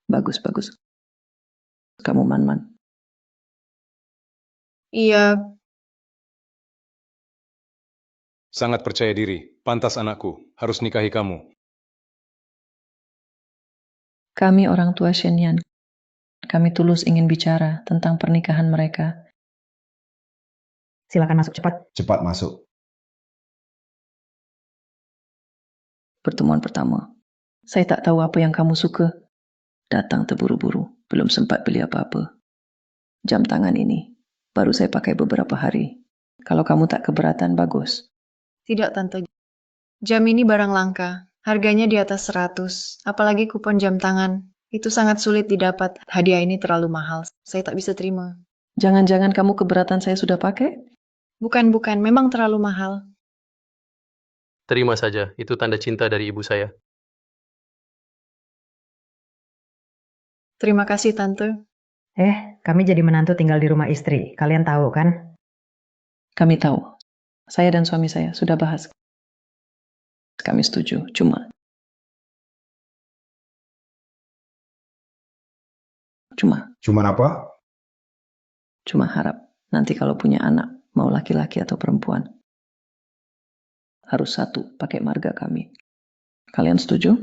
Bagus. Kamu Man-Man. Iya, Sangat percaya diri. Pantas anakku. Harus nikahi kamu. Kami orang tua Shenyan. Kami tulus ingin bicara tentang pernikahan mereka. Silakan masuk cepat. Cepat masuk. Pertemuan pertama. Saya tak tahu apa yang kamu suka. Datang terburu-buru. Belum sempat beli apa-apa. Jam tangan ini. Baru saya pakai beberapa hari. Kalau kamu tak keberatan, bagus. tidak tante. Jam ini barang langka. Harganya di atas 100. Apalagi kupon jam tangan. Itu sangat sulit didapat. Hadiah ini terlalu mahal. Saya tak bisa terima. Jangan-jangan kamu keberatan saya sudah pakai? Bukan. Memang terlalu mahal. Terima saja. Itu tanda cinta dari ibu saya. Terima kasih, Tante. Kami jadi menantu tinggal di rumah istri. Kalian tahu kan? Kami tahu. Saya dan suami saya sudah bahas. Kami setuju. Cuma Cuman apa? Cuma harap nanti kalau punya anak, mau laki-laki atau perempuan, harus satu pakai marga kami. Kalian setuju?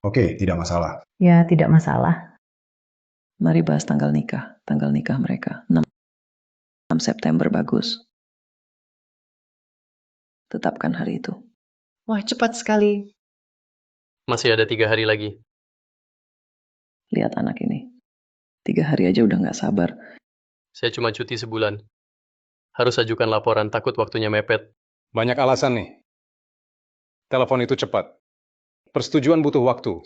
Oke, tidak masalah. Ya, tidak masalah. Mari bahas tanggal nikah mereka. 6 September bagus. Tetapkan hari itu. Wah, cepat sekali. Masih ada 3 hari lagi. Lihat anak ini. 3 hari aja udah gak sabar. Saya cuma cuti sebulan. Harus ajukan laporan, takut waktunya mepet. Banyak alasan nih. Telepon itu cepat. Persetujuan butuh waktu.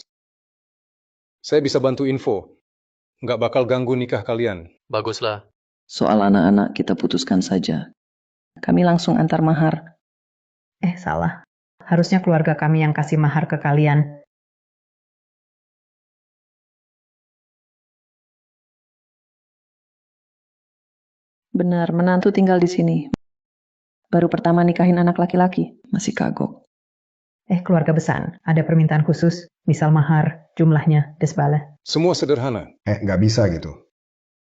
Saya bisa bantu info. Nggak bakal ganggu nikah kalian. Baguslah. Soal anak-anak kita putuskan saja. Kami langsung antar mahar. Salah. Harusnya keluarga kami yang kasih mahar ke kalian. Benar, menantu tinggal di sini. Baru pertama nikahin anak laki-laki. Masih kagok. Keluarga besar. Ada permintaan khusus. Misal mahar, jumlahnya, desbala. Semua sederhana. Nggak bisa gitu.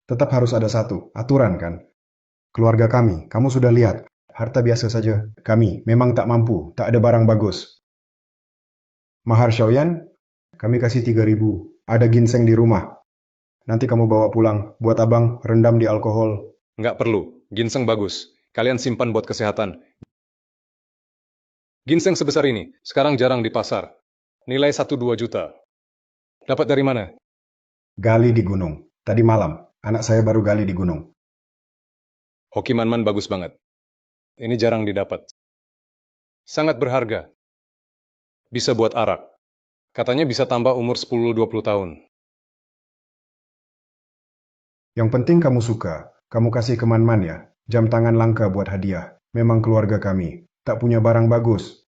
Tetap harus ada satu, aturan kan? Keluarga kami, kamu sudah lihat. Harta biasa saja. Kami memang tak mampu, tak ada barang bagus. Mahar Xiaoyan, kami kasih 3.000. Ada ginseng di rumah. Nanti kamu bawa pulang, buat abang rendam di alkohol. Nggak perlu. Ginseng bagus. Kalian simpan buat kesehatan. Ginseng sebesar ini, sekarang jarang di pasar. Nilai 1-2 juta. Dapat dari mana? Gali di gunung. Tadi malam, anak saya baru gali di gunung. Hoki Man-Man bagus banget. Ini jarang didapat. Sangat berharga. Bisa buat arak. Katanya bisa tambah umur 10-20 tahun. Yang penting kamu suka. Kamu kasih ke Man-Man ya. Jam tangan langka buat hadiah. Memang keluarga kami. Tak punya barang bagus.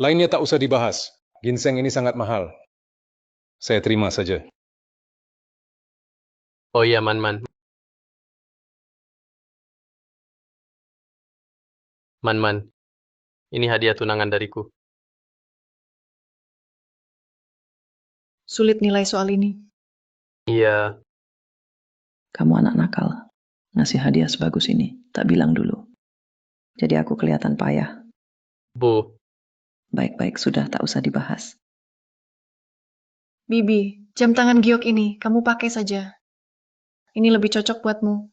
Lainnya tak usah dibahas. Ginseng ini sangat mahal. Saya terima saja. Oh iya, Man-Man. Man-Man, ini hadiah tunangan dariku. Sulit nilai soal ini. Iya, Kamu anak nakal. Ngasih hadiah sebagus ini. Tak bilang dulu. Jadi aku kelihatan payah. Bu. Baik-baik, sudah tak usah dibahas. Bibi, jam tangan giok ini kamu pakai saja. Ini lebih cocok buatmu.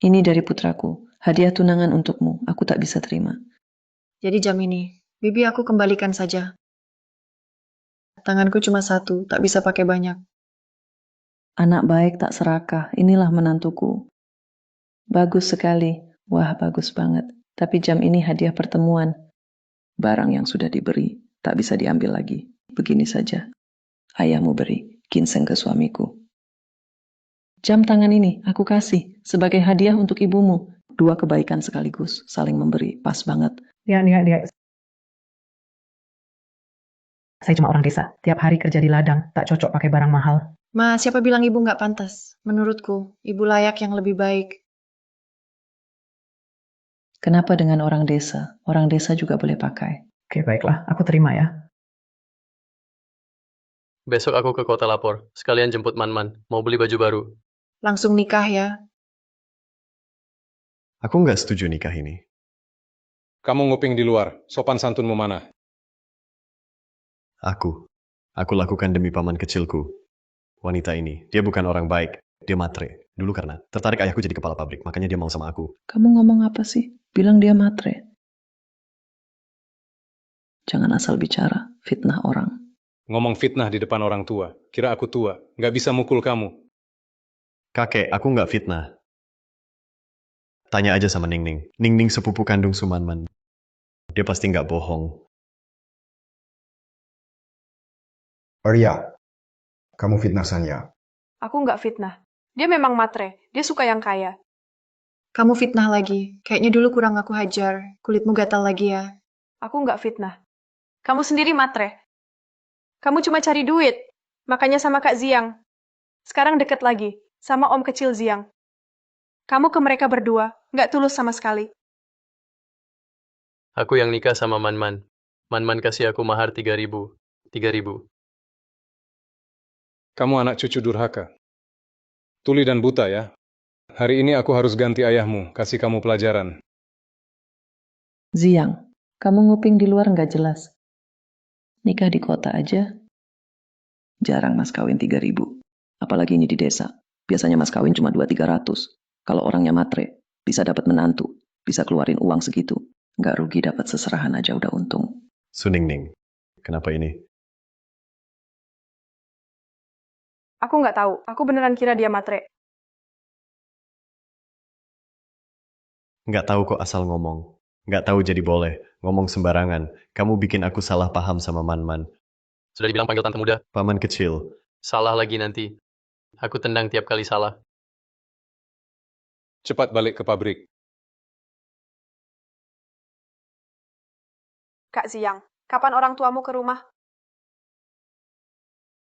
Ini dari putraku. Hadiah tunangan untukmu. Aku tak bisa terima. Jadi jam ini, Bibi aku kembalikan saja. Tanganku cuma satu, tak bisa pakai banyak. Anak baik tak serakah. Inilah menantuku. Bagus sekali. Wah, bagus banget. Tapi jam ini hadiah pertemuan. Barang yang sudah diberi, tak bisa diambil lagi. Begini saja. Ayahmu beri ginseng ke suamiku. Jam tangan ini aku kasih sebagai hadiah untuk ibumu. 2 kebaikan sekaligus, saling memberi. Pas banget. Dia. Saya cuma orang desa. Tiap hari kerja di ladang, tak cocok pakai barang mahal. Ma, siapa bilang ibu nggak pantas? Menurutku, ibu layak yang lebih baik. Kenapa dengan orang desa? Orang desa juga boleh pakai. Oke, baiklah. Aku terima ya. besok aku ke kota lapor. Sekalian jemput Man-Man. Mau beli baju baru. Langsung nikah ya. Aku nggak setuju nikah ini. Kamu nguping di luar. Sopan santunmu mana? Aku lakukan demi paman kecilku. Wanita ini, dia bukan orang baik. Dia matre. Dulu karena tertarik ayahku jadi kepala pabrik, makanya dia mau sama aku. Kamu ngomong apa sih? Bilang dia matre. Jangan asal bicara, fitnah orang. Ngomong fitnah di depan orang tua. Kira aku tua. Nggak bisa mukul kamu. Kakek, aku nggak fitnah. Tanya aja sama Ningning. Ningning sepupu kandung Sumanman. Dia pasti nggak bohong. Arya, kamu fitnah Sanya. Aku nggak fitnah. Dia memang matre. Dia suka yang kaya. Kamu fitnah lagi. Kayaknya dulu kurang aku hajar. Kulitmu gatal lagi ya. Aku nggak fitnah. Kamu sendiri matre. Kamu cuma cari duit. Makanya sama Kak Ziang. Sekarang deket lagi. Sama om kecil Ziang. Kamu ke mereka berdua. Nggak tulus sama sekali. Aku yang nikah sama Man-Man. Man-Man kasih aku mahar 3.000. 3.000. Kamu anak cucu durhaka. Tuli dan buta ya. Hari ini aku harus ganti ayahmu. Kasih kamu pelajaran. Ziang, kamu nguping di luar nggak jelas. Nikah di kota aja. Jarang mas kawin 3.000. Apalagi ini di desa. Biasanya mas kawin cuma 200-300. Kalau orangnya matre, bisa dapat menantu. Bisa keluarin uang segitu. Nggak rugi dapat seserahan aja udah untung. Suningning, kenapa ini? Aku nggak tahu. Aku beneran kira dia matre. Nggak tahu kok asal ngomong. Nggak tahu jadi boleh. Ngomong sembarangan. Kamu bikin aku salah paham sama Man-Man. Sudah dibilang panggil tante muda. Paman kecil. Salah lagi nanti. Aku tendang tiap kali salah. Cepat balik ke pabrik. Kak Ziang, kapan orang tuamu ke rumah?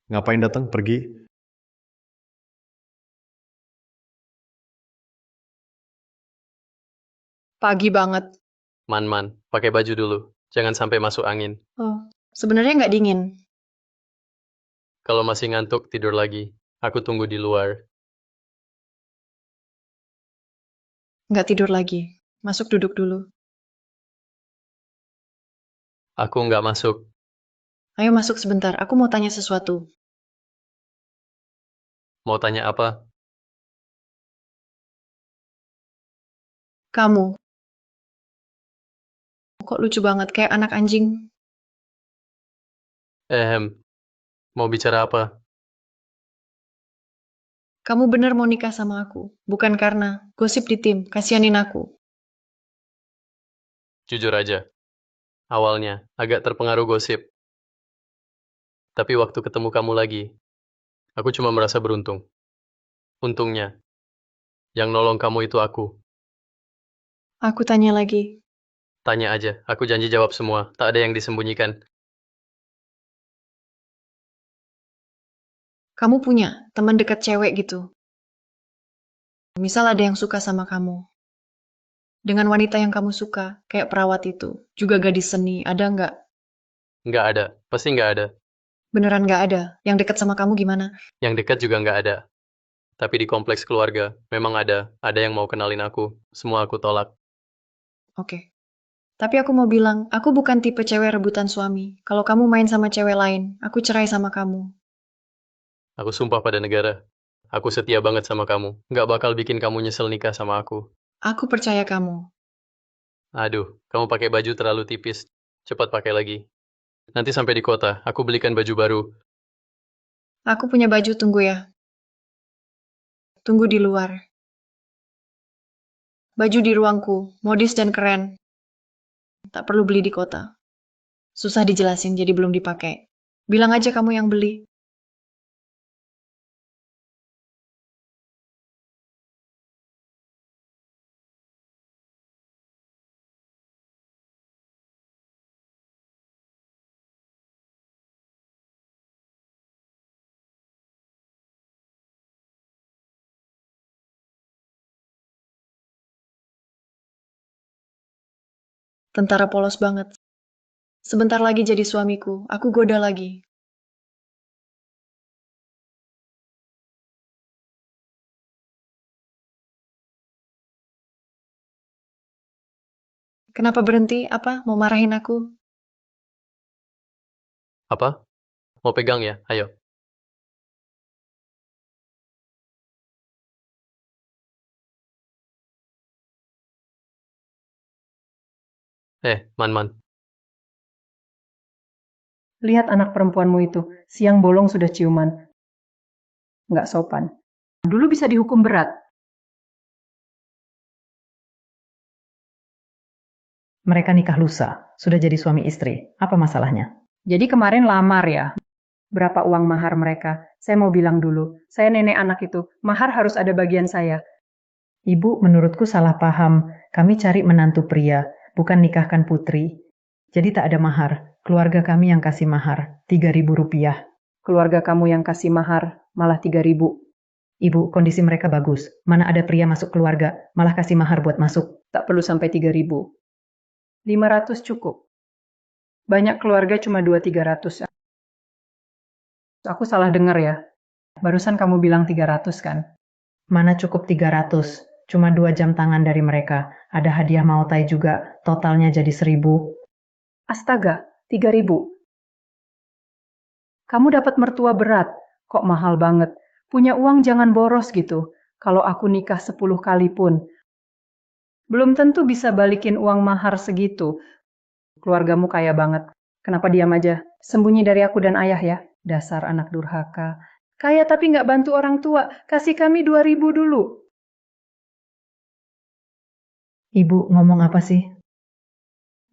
Ngapain datang? Pergi? Pagi banget. Man-Man, pakai baju dulu. Jangan sampai masuk angin. Oh, sebenarnya nggak dingin. Kalau masih ngantuk, tidur lagi. Aku tunggu di luar. Nggak tidur lagi. Masuk duduk dulu. Aku nggak masuk. Ayo masuk sebentar. Aku mau tanya sesuatu. Mau tanya apa? Kamu. Kok lucu banget kayak anak anjing? Mau bicara apa? Kamu benar mau nikah sama aku, bukan karena gosip di tim, kasihanin aku. Jujur aja, awalnya agak terpengaruh gosip. Tapi waktu ketemu kamu lagi, aku cuma merasa beruntung. Untungnya, yang nolong kamu itu aku. Aku tanya lagi, Tanya aja, aku janji jawab semua. Tak ada yang disembunyikan. kamu punya teman dekat cewek gitu. Misal ada yang suka sama kamu. Dengan wanita yang kamu suka, kayak perawat itu. Juga gadis seni, ada nggak? Nggak ada, pasti nggak ada. Beneran nggak ada. Yang dekat sama kamu gimana? Yang dekat juga nggak ada. Tapi di kompleks keluarga, memang ada. Ada yang mau kenalin aku. Semua aku tolak. Oke. Tapi aku mau bilang, aku bukan tipe cewek rebutan suami. Kalau kamu main sama cewek lain, aku cerai sama kamu. Aku sumpah pada negara. Aku setia banget sama kamu. Nggak bakal bikin kamu nyesel nikah sama aku. Aku percaya kamu. Aduh, kamu pakai baju terlalu tipis. Cepat pakai lagi. Nanti sampai di kota, aku belikan baju baru. Aku punya baju, tunggu ya. Tunggu di luar. Baju di ruangku, modis dan keren. Tak perlu beli di kota. Susah dijelasin, jadi belum dipakai. Bilang aja kamu yang beli. Tentara polos banget. Sebentar lagi jadi suamiku, aku goda lagi. Kenapa berhenti? Apa? Mau marahin aku? Apa? Mau pegang ya? Ayo. Man. Lihat anak perempuanmu itu, siang bolong sudah ciuman. Nggak sopan. Dulu bisa dihukum berat. Mereka nikah lusa, sudah jadi suami istri. Apa masalahnya? Jadi kemarin lamar ya? Berapa uang mahar mereka? Saya mau bilang dulu, saya nenek anak itu, mahar harus ada bagian saya. Ibu, menurutku salah paham. Kami cari menantu pria, bukan nikahkan putri. Jadi tak ada mahar. Keluarga kami yang kasih mahar, 3.000 rupiah. Keluarga kamu yang kasih mahar, malah 3.000. Ibu, kondisi mereka bagus. Mana ada pria masuk keluarga, malah kasih mahar buat masuk. Tak perlu sampai 3.000. 500 cukup. Banyak keluarga cuma 200-300. Aku salah dengar ya. Barusan kamu bilang 300 kan? Mana cukup 300. Cuma 2 jam tangan dari mereka. Ada hadiah mautai juga. Totalnya jadi 1.000. Astaga, 3.000. Kamu dapat mertua berat. Kok mahal banget. Punya uang jangan boros gitu. Kalau aku nikah 10 kali pun. Belum tentu bisa balikin uang mahar segitu. Keluargamu kaya banget. Kenapa diam aja? Sembunyi dari aku dan ayah ya. Dasar anak durhaka. Kaya tapi nggak bantu orang tua. Kasih kami 2.000 dulu. Ibu, ngomong apa sih?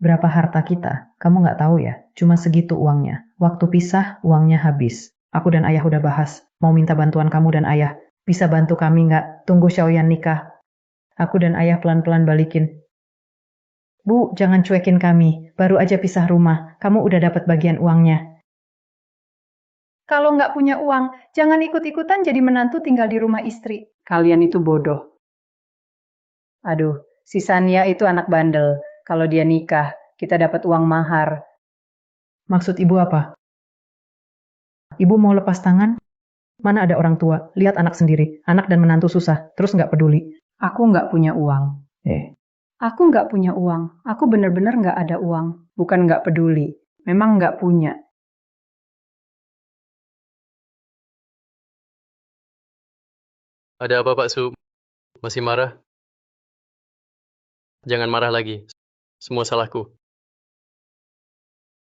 Berapa harta kita? Kamu nggak tahu ya? Cuma segitu uangnya. Waktu pisah, uangnya habis. Aku dan ayah udah bahas. Mau minta bantuan kamu dan ayah. Bisa bantu kami nggak? Tunggu Xiaoyan nikah. Aku dan ayah pelan-pelan balikin. Bu, jangan cuekin kami. Baru aja pisah rumah. Kamu udah dapat bagian uangnya. Kalau nggak punya uang, jangan ikut-ikutan jadi menantu tinggal di rumah istri. Kalian itu bodoh. Aduh, si Sania itu anak bandel. Kalau dia nikah, kita dapat uang mahar. Maksud ibu apa? Ibu mau lepas tangan? Mana ada orang tua? Lihat anak sendiri. Anak dan menantu susah, terus nggak peduli. Aku nggak punya uang. Aku nggak punya uang. Aku bener-bener nggak ada uang. Bukan nggak peduli. Memang nggak punya. Ada apa Pak Su? Masih marah? Jangan marah lagi. Semua salahku.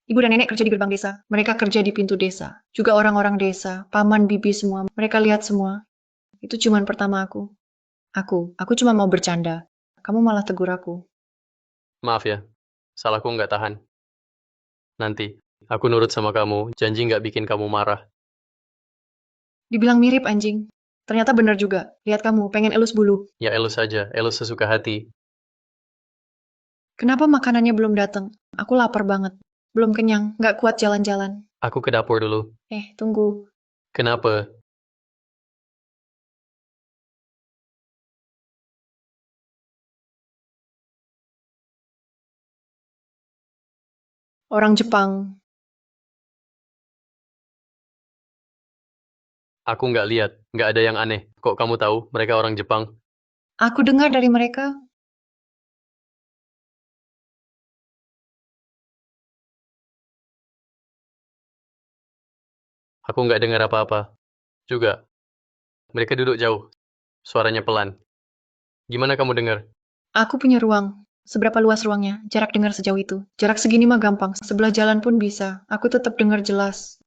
Ibu dan nenek kerja di gerbang desa. Mereka kerja di pintu desa. Juga orang-orang desa, paman, bibi semua. Mereka lihat semua. Itu cuman pertama aku. Aku cuma mau bercanda. Kamu malah tegur aku. Maaf ya, salahku nggak tahan. Nanti, aku nurut sama kamu, janji nggak bikin kamu marah. Dibilang mirip anjing. Ternyata benar juga. Lihat kamu, pengen elus bulu. Ya elus saja, elus sesuka hati. Kenapa makanannya belum datang? Aku lapar banget. Belum kenyang, nggak kuat jalan-jalan. Aku ke dapur dulu. Tunggu. Kenapa? Orang Jepang. Aku nggak lihat, nggak ada yang aneh. Kok kamu tahu mereka orang Jepang? Aku dengar dari mereka. Aku nggak dengar apa-apa. Juga, mereka duduk jauh. Suaranya pelan. Gimana kamu dengar? Aku punya ruang. Seberapa luas ruangnya? Jarak dengar sejauh itu. Jarak segini mah gampang. Sebelah jalan pun bisa. Aku tetap dengar jelas.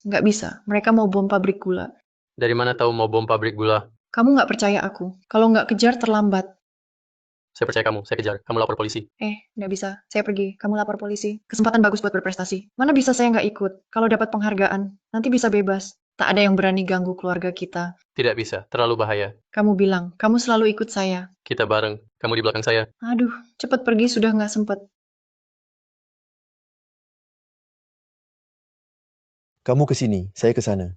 Nggak bisa. Mereka mau bom pabrik gula. Dari mana tahu mau bom pabrik gula? Kamu nggak percaya aku. Kalau nggak kejar, terlambat. Saya percaya kamu, saya kejar. Kamu lapor polisi. Nggak bisa. Saya pergi. Kamu lapor polisi. Kesempatan bagus buat berprestasi. Mana bisa saya nggak ikut? Kalau dapat penghargaan, nanti bisa bebas. Tak ada yang berani ganggu keluarga kita. Tidak bisa, terlalu bahaya. Kamu bilang, kamu selalu ikut saya. Kita bareng, kamu di belakang saya. Aduh, cepat pergi sudah nggak sempet. Kamu ke sini, saya ke sana.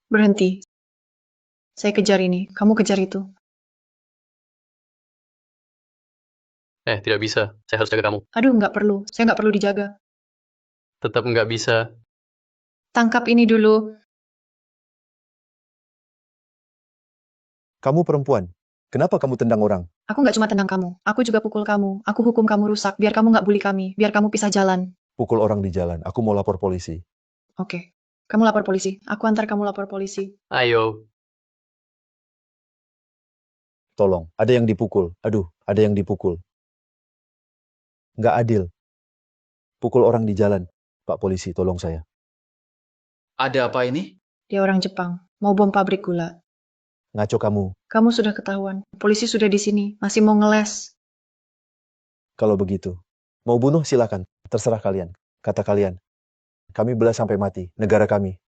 Berhenti. Saya kejar ini, kamu kejar itu. Tidak bisa. Saya harus jaga kamu. Aduh, nggak perlu. Saya nggak perlu dijaga. Tetap nggak bisa. Tangkap ini dulu. Kamu perempuan. Kenapa kamu tendang orang? Aku nggak cuma tendang kamu. Aku juga pukul kamu. Aku hukum kamu rusak, biar kamu nggak bully kami. Biar kamu pisah jalan. Pukul orang di jalan. Aku mau lapor polisi. Oke. Kamu lapor polisi. Aku antar kamu lapor polisi. Ayo. Tolong, ada yang dipukul. Aduh, ada yang dipukul. Nggak adil. Pukul orang di jalan. Pak polisi, tolong saya. Ada apa ini? Dia orang Jepang. Mau bom pabrik gula. Ngaco kamu. Kamu sudah ketahuan. Polisi sudah di sini. Masih mau ngeles. Kalau begitu. Mau bunuh silakan. Terserah kalian. Kata kalian. Kami belah sampai mati. Negara kami.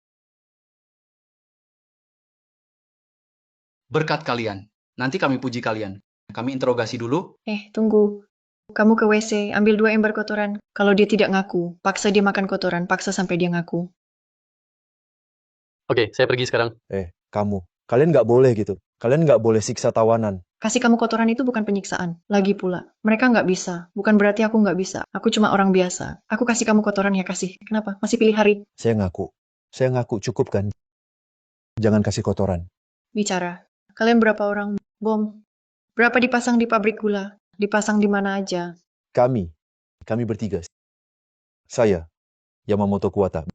Berkat kalian. Nanti kami puji kalian. Kami interogasi dulu. Tunggu. Kamu ke WC, ambil 2 ember kotoran. Kalau dia tidak ngaku, paksa dia makan kotoran. Paksa sampai dia ngaku. Oke, saya pergi sekarang. Kamu. Kalian nggak boleh gitu. Kalian nggak boleh siksa tawanan. Kasih kamu kotoran itu bukan penyiksaan. Lagi pula, mereka nggak bisa. Bukan berarti aku nggak bisa. Aku cuma orang biasa. Aku kasih kamu kotoran ya kasih. Kenapa? Masih pilih hari? Saya ngaku. Saya ngaku cukup kan? Jangan kasih kotoran. Bicara. Kalian berapa orang bom? Berapa dipasang di pabrik gula? Dipasang di mana aja? Kami bertiga. Saya, Yamamoto Kuwata.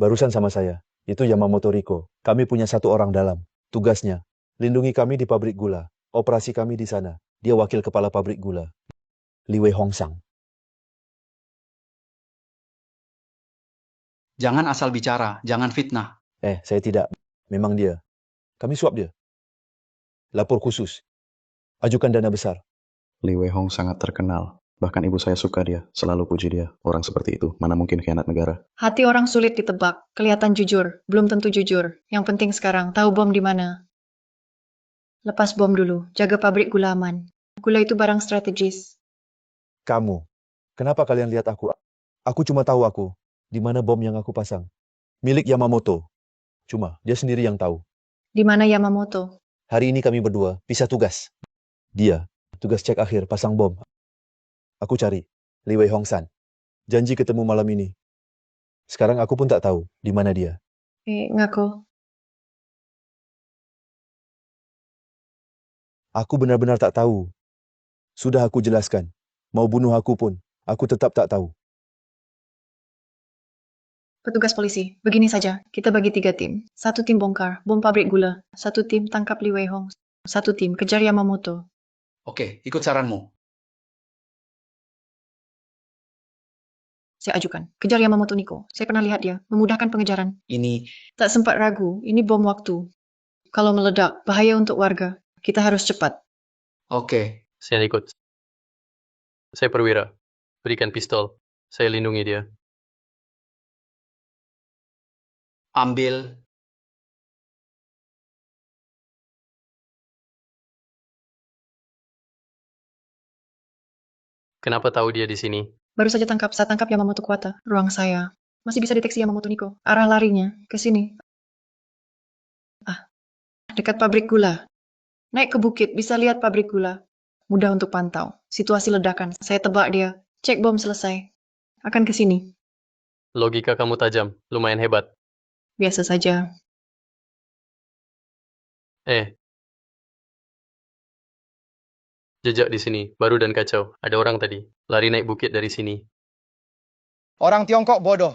Barusan sama saya, itu Yamamoto Riko. Kami punya 1 orang dalam. Tugasnya, lindungi kami di pabrik gula. Operasi kami di sana. Dia wakil kepala pabrik gula. Liwei Hongsang. Jangan asal bicara, jangan fitnah. Saya tidak. Memang dia. Kami suap dia. Lapor khusus. Ajukan dana besar. Liwei Hong sangat terkenal. Bahkan ibu saya suka dia, selalu puji dia. Orang seperti itu, mana mungkin khianat negara. Hati orang sulit ditebak. Kelihatan jujur, belum tentu jujur. Yang penting sekarang, tahu bom di mana. Lepas bom dulu, jaga pabrik gula aman. Gula itu barang strategis. Kamu. Kenapa kalian lihat aku? Aku cuma tahu di mana bom yang aku pasang. Milik Yamamoto. Cuma, dia sendiri yang tahu. Di mana Yamamoto? Hari ini kami berdua pisah tugas. Dia, tugas cek akhir, pasang bom. Aku cari, Liwei Hongsan. Janji ketemu malam ini. Sekarang aku pun tak tahu di mana dia. Ngaku. Aku benar-benar tak tahu. Sudah aku jelaskan. Mau bunuh aku pun, aku tetap tak tahu. Petugas polisi, begini saja. Kita bagi 3 tim. 1 tim bongkar, bom pabrik gula. 1 tim tangkap Liwei Hong. 1 tim kejar Yamamoto. Oke, ikut saranmu. Saya ajukan. Kejar Yamamoto Niko. Saya pernah lihat dia. Memudahkan pengejaran. Ini Tak sempat ragu. Ini bom waktu. Kalau meledak, bahaya untuk warga. Kita harus cepat. oke. Saya ikut. Saya perwira. Berikan pistol. Saya lindungi dia. Ambil. Kenapa tahu dia di sini? Baru saja saya tangkap Yamamoto Kuwata. Ruang saya. Masih bisa deteksi Yamamoto Niko. Arah larinya ke sini. Dekat pabrik gula. Naik ke bukit, bisa lihat pabrik gula. Mudah untuk pantau. Situasi ledakan. Saya tebak dia. Cek bom selesai. Akan ke sini. Logika kamu tajam. Lumayan hebat. Biasa saja. Jejak di sini. Baru dan kacau. Ada orang tadi. Lari naik bukit dari sini. Orang Tiongkok bodoh.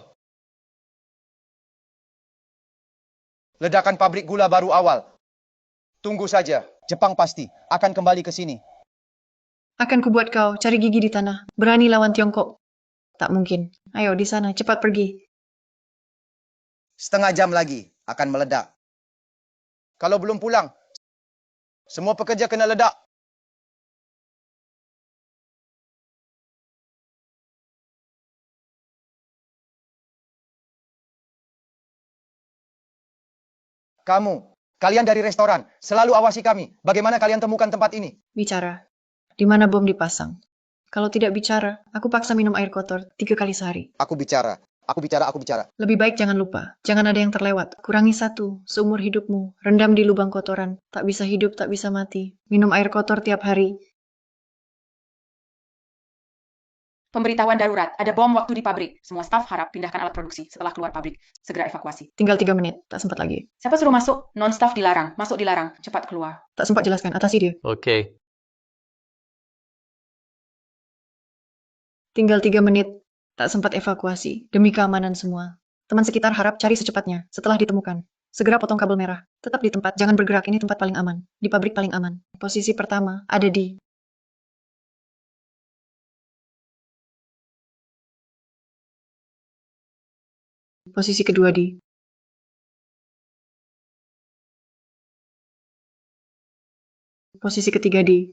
Ledakan pabrik gula baru awal. Tunggu saja. Jepang pasti akan kembali ke sini. Akan kubuat kau cari gigi di tanah. Berani lawan Tiongkok. Tak mungkin. Ayo di sana, cepat pergi. Setengah jam lagi akan meledak. Kalau belum pulang, semua pekerja kena ledak. Kalian dari restoran, selalu awasi kami. Bagaimana kalian temukan tempat ini? Bicara. Di mana bom dipasang. Kalau tidak bicara, aku paksa minum air kotor 3 kali sehari. Aku bicara. Lebih baik jangan lupa. Jangan ada yang terlewat. Kurangi 1, seumur hidupmu. Rendam di lubang kotoran. Tak bisa hidup, tak bisa mati. Minum air kotor tiap hari. Pemberitahuan darurat, ada bom waktu di pabrik. Semua staf harap pindahkan alat produksi setelah keluar pabrik. Segera evakuasi. Tinggal 3 menit, tak sempat lagi. Siapa suruh masuk? Non-staf dilarang. Masuk dilarang. Cepat keluar. Tak sempat jelaskan, atasi dia. Oke. Tinggal 3 menit, tak sempat evakuasi. Demi keamanan semua. Teman sekitar harap cari secepatnya, setelah ditemukan. Segera potong kabel merah. Tetap di tempat, jangan bergerak, ini tempat paling aman. Di pabrik paling aman. Posisi pertama ada di... Posisi kedua di... Posisi ketiga di...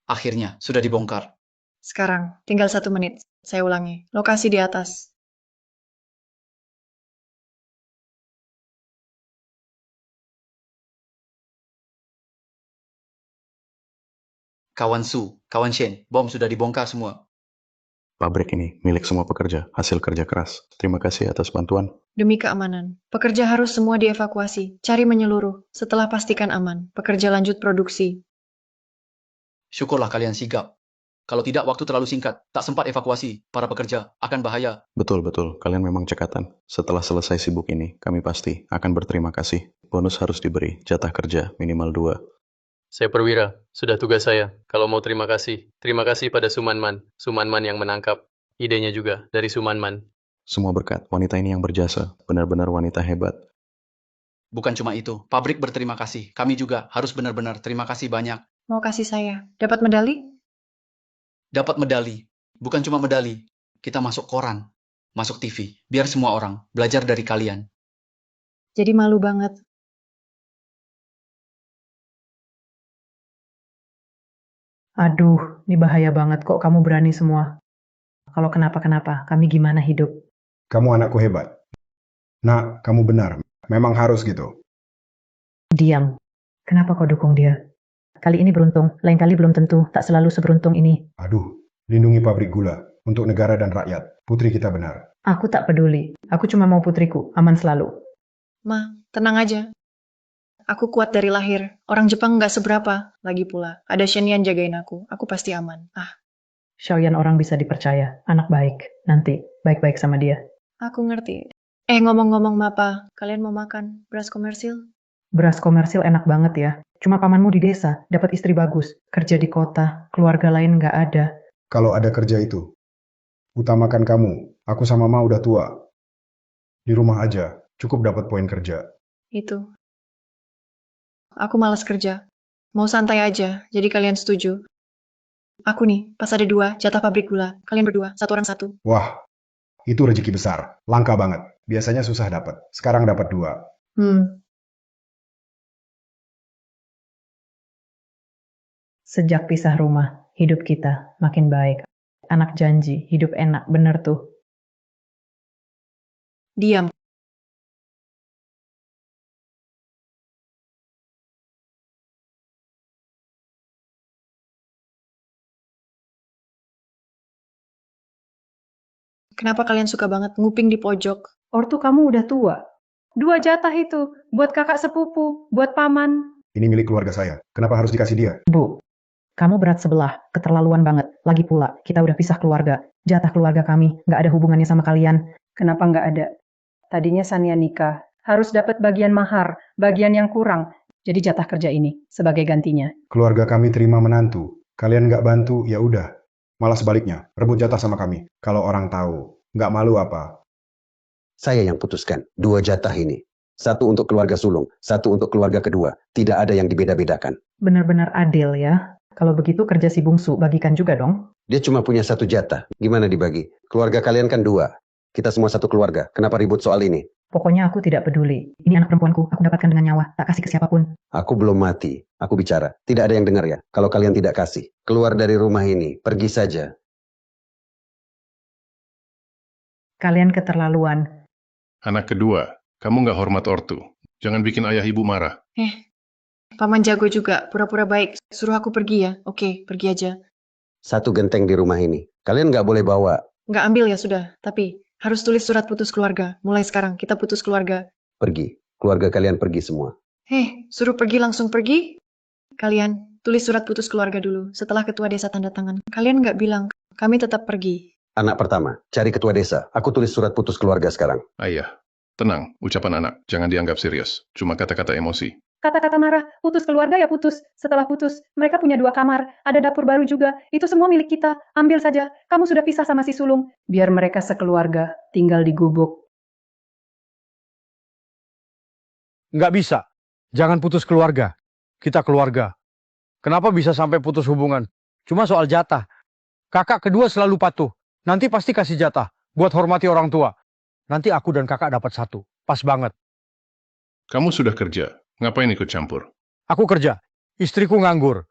Akhirnya, sudah dibongkar. Sekarang, tinggal 1 menit. Saya ulangi. Lokasi di atas. Kawan Su, kawan Shen, bom sudah dibongkar semua. Pabrik ini milik semua pekerja, hasil kerja keras. Terima kasih atas bantuan. Demi keamanan, pekerja harus semua dievakuasi. Cari menyeluruh. Setelah pastikan aman, pekerja lanjut produksi. Syukurlah kalian sigap. Kalau tidak, waktu terlalu singkat. Tak sempat evakuasi. Para pekerja akan bahaya. Betul. Kalian memang cekatan. Setelah selesai sibuk ini, kami pasti akan berterima kasih. Bonus harus diberi, jatah kerja minimal 2. Saya perwira. Sudah tugas saya. Kalau mau terima kasih. Terima kasih pada Sumanman. Sumanman yang menangkap. Idenya juga dari Sumanman. Semua berkat wanita ini yang berjasa. Benar-benar wanita hebat. Bukan cuma itu. Pabrik berterima kasih. Kami juga harus benar-benar terima kasih banyak. Mau kasih saya. Dapat medali? Dapat medali. Bukan cuma medali. Kita masuk koran. Masuk TV. Biar semua orang belajar dari kalian. Jadi malu banget. Aduh, ini bahaya banget kok kamu berani semua. Kalau kenapa-kenapa, kami gimana hidup? Kamu anakku hebat. Nak, kamu benar. Memang harus gitu. Diam. Kenapa kau dukung dia? Kali ini beruntung, lain kali belum tentu. Tak selalu seberuntung ini. Aduh, lindungi pabrik gula. Untuk negara dan rakyat. Putri kita benar. Aku tak peduli. Aku cuma mau putriku, aman selalu. Ma, tenang aja. Aku kuat dari lahir. Orang Jepang nggak seberapa. Lagi pula, ada Shenyan jagain aku. Aku pasti aman. Xiaoyan orang bisa dipercaya. Anak baik. Nanti, baik-baik sama dia. Aku ngerti. Ngomong-ngomong Mapa, kalian mau makan beras komersil? Beras komersil enak banget ya. Cuma pamanmu di desa, dapat istri bagus. Kerja di kota, keluarga lain nggak ada. Kalau ada kerja itu, utamakan kamu. Aku sama Ma udah tua. Di rumah aja, cukup dapat poin kerja. Itu. Aku malas kerja. Mau santai aja, jadi kalian setuju. Aku nih, pas ada 2, jatah pabrik gula. Kalian berdua, 1 orang 1. Wah, itu rezeki besar. Langka banget. Biasanya susah dapat. Sekarang dapat 2. Sejak pisah rumah, hidup kita makin baik. Anak janji, hidup enak, bener tuh. Diam. Kenapa kalian suka banget nguping di pojok? Ortu kamu udah tua. 2 jatah itu, buat kakak sepupu, buat paman. Ini milik keluarga saya. Kenapa harus dikasih dia? Bu, kamu berat sebelah, keterlaluan banget. Lagi pula, kita udah pisah keluarga. Jatah keluarga kami, nggak ada hubungannya sama kalian. Kenapa nggak ada? Tadinya Sania nikah, harus dapat bagian mahar, bagian yang kurang. Jadi jatah kerja ini, sebagai gantinya. Keluarga kami terima menantu. Kalian nggak bantu, ya udah. Malah sebaliknya, rebut jatah sama kami. Kalau orang tahu, nggak malu apa? Saya yang putuskan 2 jatah ini. 1 untuk keluarga sulung, 1 untuk keluarga kedua. Tidak ada yang dibeda-bedakan. Benar-benar adil ya. Kalau begitu kerja si bungsu, bagikan juga dong. Dia cuma punya 1 jatah. Gimana dibagi? Keluarga kalian kan 2. Kita semua 1 keluarga. Kenapa ribut soal ini? Pokoknya aku tidak peduli. Ini anak perempuanku, aku dapatkan dengan nyawa. Tak kasih ke siapapun. Aku belum mati. Aku bicara. Tidak ada yang dengar ya. Kalau kalian tidak kasih. Keluar dari rumah ini. Pergi saja. Kalian keterlaluan. Anak kedua, kamu nggak hormat ortu. Jangan bikin ayah ibu marah. Paman jago juga, pura-pura baik. Suruh aku pergi ya. Oke, pergi aja. 1 genteng di rumah ini. Kalian nggak boleh bawa. Nggak ambil ya sudah, tapi harus tulis surat putus keluarga. Mulai sekarang, kita putus keluarga. Pergi. Keluarga kalian pergi semua. Suruh pergi langsung pergi? Kalian tulis surat putus keluarga dulu, setelah ketua desa tanda tangan. Kalian nggak bilang, kami tetap pergi. Anak pertama, cari ketua desa. Aku tulis surat putus keluarga sekarang. Ayah, tenang. Ucapan anak, jangan dianggap serius. Cuma kata-kata emosi. Kata-kata marah, putus keluarga ya putus. Setelah putus, mereka punya 2 kamar, ada dapur baru juga. Itu semua milik kita. Ambil saja. Kamu sudah pisah sama si sulung. Biar mereka sekeluarga tinggal di gubuk. Nggak bisa. Jangan putus keluarga. Kita keluarga. Kenapa bisa sampai putus hubungan? Cuma soal jatah. Kakak kedua selalu patuh. Nanti pasti kasih jatah. Buat hormati orang tua. Nanti aku dan kakak dapat 1. Pas banget. Kamu sudah kerja. Ngapain ikut campur? Aku kerja. Istriku nganggur.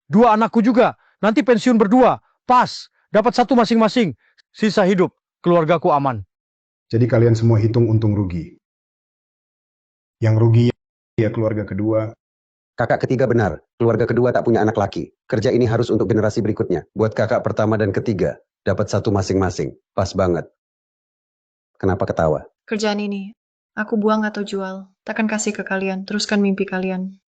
2 anakku juga. Nanti pensiun berdua. Pas. Dapat 1 masing-masing. Sisa hidup. Keluargaku aman. Jadi kalian semua hitung untung rugi. Yang rugi ya keluarga kedua. Kakak ketiga benar. Keluarga kedua tak punya anak laki. Kerja ini harus untuk generasi berikutnya. Buat kakak pertama dan ketiga. Dapat 1 masing-masing. Pas banget. Kenapa ketawa? Kerjaan ini, aku buang atau jual. Takkan kasih ke kalian, teruskan mimpi kalian.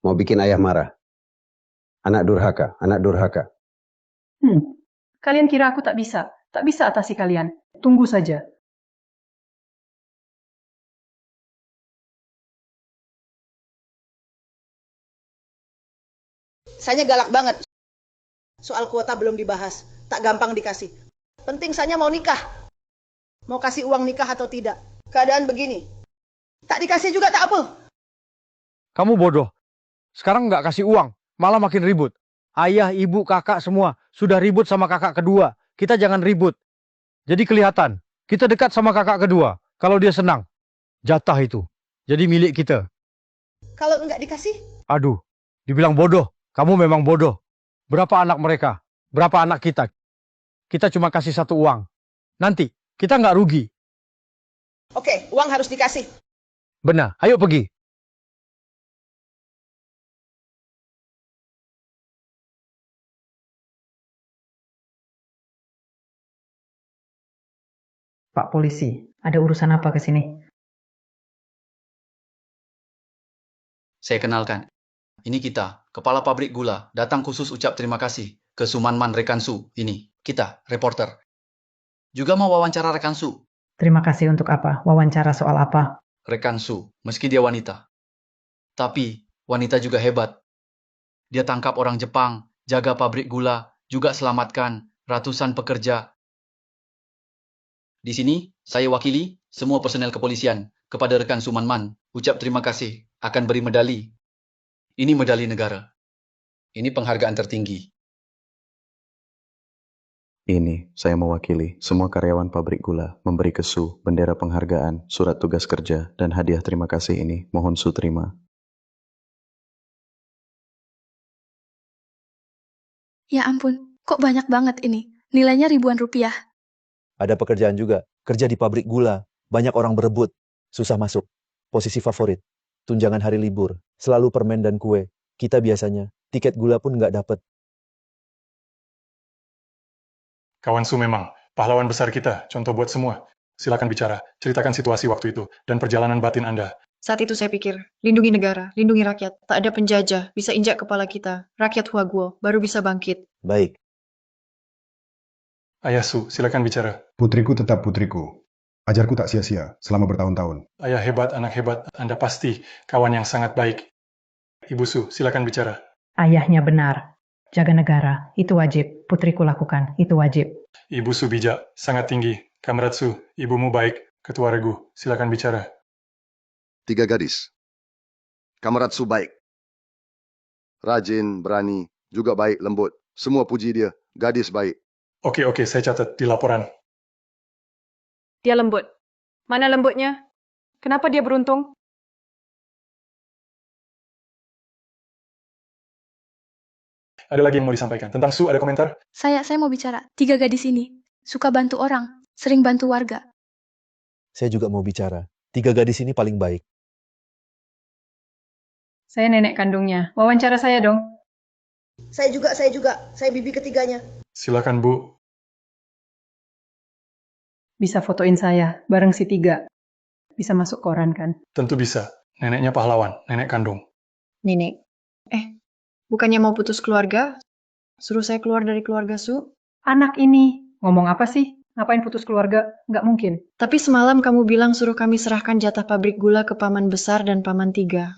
Mau bikin ayah marah. Anak durhaka, anak durhaka. Kalian kira aku tak bisa? Tak bisa atasi kalian. Tunggu saja. Saya galak banget. Soal kuota belum dibahas. Tak gampang dikasih. Penting saya mau nikah. Mau kasih uang nikah atau tidak. Keadaan begini. Tak dikasih juga tak apa. Kamu bodoh. Sekarang nggak kasih uang. Malah makin ribut. Ayah, ibu, kakak semua sudah ribut sama kakak kedua. Kita jangan ribut. Jadi kelihatan. Kita dekat sama kakak kedua. Kalau dia senang. Jatah itu. Jadi milik kita. Kalau nggak dikasih? Aduh. Dibilang bodoh. Kamu memang bodoh. Berapa anak mereka? Berapa anak kita? Kita cuma kasih 1 uang. Nanti, kita nggak rugi. Oke, uang harus dikasih. Benar, ayo pergi. Pak polisi, ada urusan apa ke sini? Saya kenalkan. Ini kita, kepala pabrik gula, datang khusus ucap terima kasih ke Sumanman Rekansu. Ini, kita, reporter. Juga mau wawancara Rekansu. Terima kasih untuk apa? Wawancara soal apa? Rekansu, meski dia wanita. Tapi, wanita juga hebat. Dia tangkap orang Jepang, jaga pabrik gula, juga selamatkan ratusan pekerja. Di sini, saya wakili semua personel kepolisian kepada rekan Sumanman. Ucap terima kasih akan beri medali. Ini medali negara. Ini penghargaan tertinggi. Ini, saya mewakili semua karyawan pabrik gula memberi ke Su bendera penghargaan, surat tugas kerja, dan hadiah terima kasih ini. Mohon Su terima. Ya ampun, kok banyak banget ini? Nilainya ribuan rupiah. Ada pekerjaan juga. Kerja di pabrik gula. Banyak orang berebut. Susah masuk. Posisi favorit. Tunjangan hari libur. Selalu permen dan kue. Kita biasanya, tiket gula pun nggak dapet. Kawan Su memang pahlawan besar kita, contoh buat semua. Silakan bicara, ceritakan situasi waktu itu, dan perjalanan batin Anda. Saat itu saya pikir, lindungi negara, lindungi rakyat. Tak ada penjajah, bisa injak kepala kita. Rakyat Huaguo baru bisa bangkit. Baik. Ayah Su, silakan bicara. Putriku tetap putriku. Ajarku tak sia-sia selama bertahun-tahun. Ayah hebat, anak hebat, Anda pasti kawan yang sangat baik. Ibu Su, silakan bicara. Ayahnya benar. Jaga negara, itu wajib. Putriku lakukan, itu wajib. Ibu Su bijak, sangat tinggi. Kamrat Su, ibumu baik. Ketua Regu, silakan bicara. 3 gadis. Kamrat Su baik. Rajin, berani, juga baik, lembut. Semua puji dia, gadis baik. Oke, saya catat di laporan. Dia lembut. Mana lembutnya? Kenapa dia beruntung? Ada lagi yang mau disampaikan? Tentang Su, ada komentar? Saya mau bicara. 3 gadis ini suka bantu orang, sering bantu warga. Saya juga mau bicara. 3 gadis ini paling baik. Saya nenek kandungnya. Wawancara saya dong. Saya juga. Saya bibi ketiganya. Silakan, Bu. Bisa fotoin saya, bareng si 3. Bisa masuk koran kan? Tentu bisa. Neneknya pahlawan, nenek kandung. Nenek. Bukannya mau putus keluarga? Suruh saya keluar dari keluarga Su? Anak ini, ngomong apa sih? Ngapain putus keluarga? Nggak mungkin. Tapi semalam kamu bilang suruh kami serahkan jatah pabrik gula ke paman besar dan paman 3.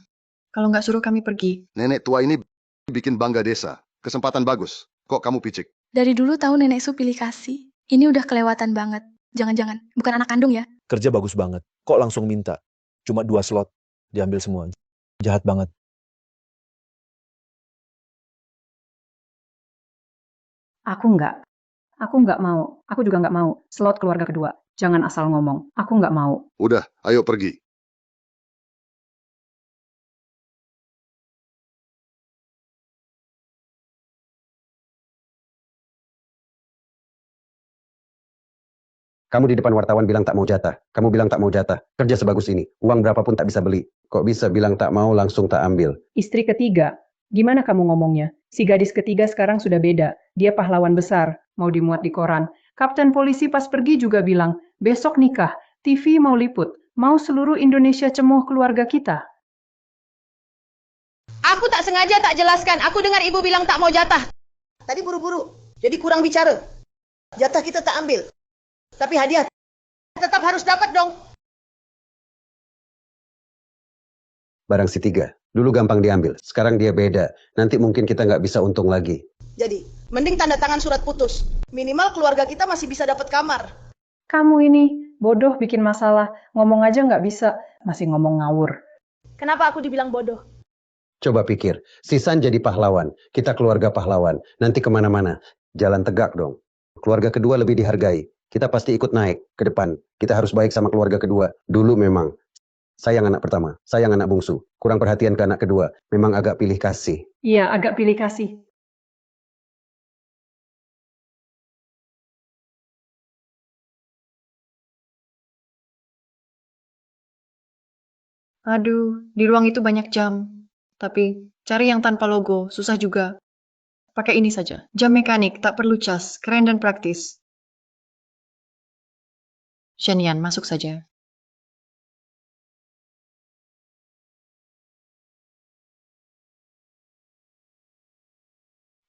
Kalau nggak suruh kami pergi. Nenek tua ini bikin bangga desa. Kesempatan bagus. Kok kamu picik? Dari dulu tahu nenek Su pilih kasih. Ini udah kelewatan banget. Jangan-jangan, bukan anak kandung ya? Kerja bagus banget. Kok langsung minta? Cuma 2 slot. Diambil semua. Jahat banget. Aku nggak mau. Aku juga nggak mau. Slot keluarga kedua. Jangan asal ngomong. Aku nggak mau. Udah, ayo pergi. Kamu di depan wartawan bilang tak mau jatah. Kamu bilang tak mau jatah. Kerja sebagus ini. Uang berapapun tak bisa beli. Kok bisa bilang tak mau langsung tak ambil? Istri ketiga. Gimana kamu ngomongnya? Si gadis ketiga sekarang sudah beda. Dia pahlawan besar. Mau dimuat di koran. Kapten polisi pas pergi juga bilang, besok nikah. TV mau liput. Mau seluruh Indonesia cemoh keluarga kita. Aku tak sengaja tak jelaskan. Aku dengar ibu bilang tak mau jatah. Tadi buru-buru. Jadi kurang bicara. Jatah kita tak ambil. Tapi hadiah tetap harus dapat dong. Barang si 3. Dulu gampang diambil. Sekarang dia beda. Nanti mungkin kita nggak bisa untung lagi. Jadi, mending tanda tangan surat putus. Minimal keluarga kita masih bisa dapat kamar. Kamu ini bodoh bikin masalah. Ngomong aja nggak bisa. Masih ngomong ngawur. Kenapa aku dibilang bodoh? Coba pikir. Sisan jadi pahlawan. Kita keluarga pahlawan. Nanti kemana-mana. Jalan tegak dong. Keluarga kedua lebih dihargai. Kita pasti ikut naik ke depan. Kita harus baik sama keluarga kedua. Dulu memang. Sayang anak pertama. Sayang anak bungsu. Kurang perhatian ke anak kedua. Memang agak pilih kasih. Iya, agak pilih kasih. Aduh, di ruang itu banyak jam. Tapi cari yang tanpa logo, susah juga. Pakai ini saja. Jam mekanik, tak perlu cas. Keren dan praktis. Shenian, masuk saja.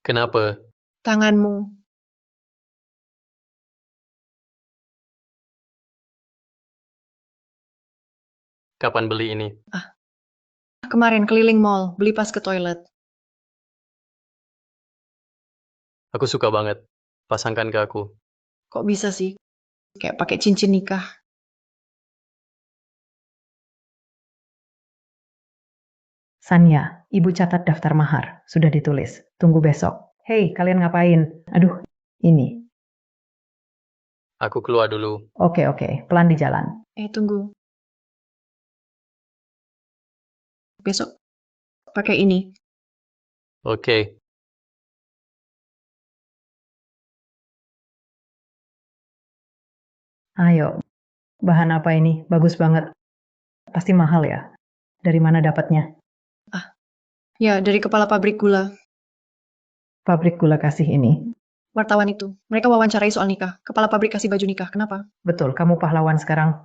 Kenapa? Tanganmu. Kapan beli ini? Kemarin keliling mall, beli pas ke toilet. Aku suka banget. Pasangkan ke aku. Kok bisa sih? Kayak pakai cincin nikah. Sanya, ibu catat daftar mahar. Sudah ditulis. Tunggu besok. Hei, kalian ngapain? Aduh, ini. Aku keluar dulu. Oke, pelan di jalan. Tunggu. Besok pakai ini. Oke. Ayo, bahan apa ini? Bagus banget. Pasti mahal ya? Dari mana dapatnya? Ya, dari kepala pabrik gula. Pabrik gula kasih ini. Wartawan itu. Mereka wawancarai soal nikah. Kepala pabrik kasih baju nikah. Kenapa? Betul, kamu pahlawan sekarang.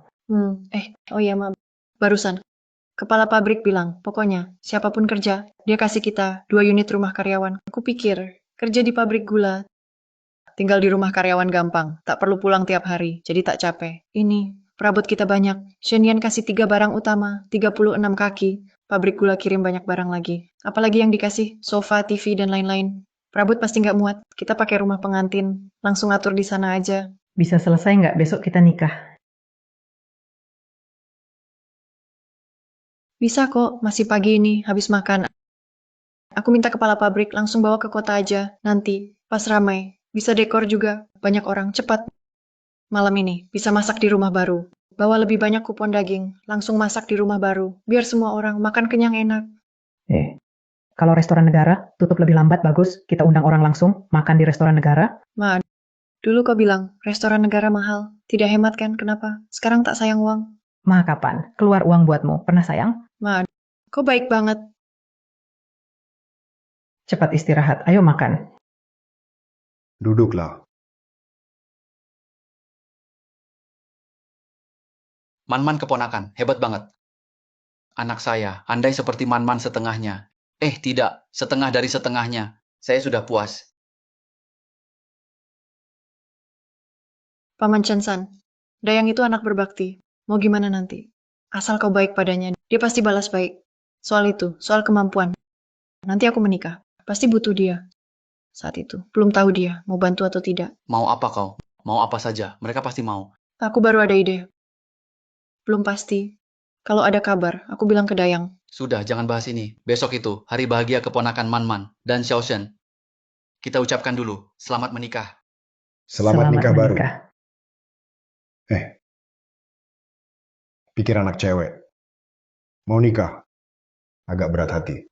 Oh iya, maaf. Barusan. Kepala pabrik bilang, pokoknya, siapapun kerja, dia kasih kita 2 unit rumah karyawan. Aku pikir, kerja di pabrik gula, tinggal di rumah karyawan gampang, tak perlu pulang tiap hari, jadi tak capek. Ini, perabot kita banyak. Shenian kasih 3 barang utama, 36 kaki. Pabrik gula kirim banyak barang lagi. Apalagi yang dikasih, sofa, TV, dan lain-lain. Perabot pasti nggak muat. Kita pakai rumah pengantin, langsung atur di sana aja. Bisa selesai nggak besok kita nikah? Bisa kok, masih pagi ini, habis makan. Aku minta kepala pabrik langsung bawa ke kota aja, nanti, pas ramai. Bisa dekor juga, banyak orang, cepat. Malam ini, bisa masak di rumah baru. Bawa lebih banyak kupon daging, langsung masak di rumah baru. Biar semua orang makan kenyang enak. Kalau restoran negara, tutup lebih lambat bagus. Kita undang orang langsung, makan di restoran negara. Ma, dulu kau bilang, restoran negara mahal. Tidak hemat kan, kenapa? Sekarang tak sayang uang. Ma, kapan? Keluar uang buatmu. Pernah sayang? Ma, kau baik banget. Cepat istirahat, ayo makan. Duduklah. Man-man keponakan, hebat banget. Anak saya, andai seperti Man-man setengahnya. Tidak, setengah dari setengahnya. Saya sudah puas. Paman Chansan, Dayang itu anak berbakti. Mau gimana nanti? Asal kau baik padanya, dia pasti balas baik. Soal itu, soal kemampuan. Nanti aku menikah, pasti butuh dia. Saat itu, belum tahu dia mau bantu atau tidak. Mau apa kau? Mau apa saja, mereka pasti mau. Aku baru ada ide. Belum pasti. Kalau ada kabar, aku bilang ke Dayang. Sudah, jangan bahas ini. Besok itu, hari bahagia keponakan Man-man dan Xiaoshen. Kita ucapkan dulu, selamat menikah. Selamat nikah baru. Pikir anak cewek. Mau nikah. Agak berat hati.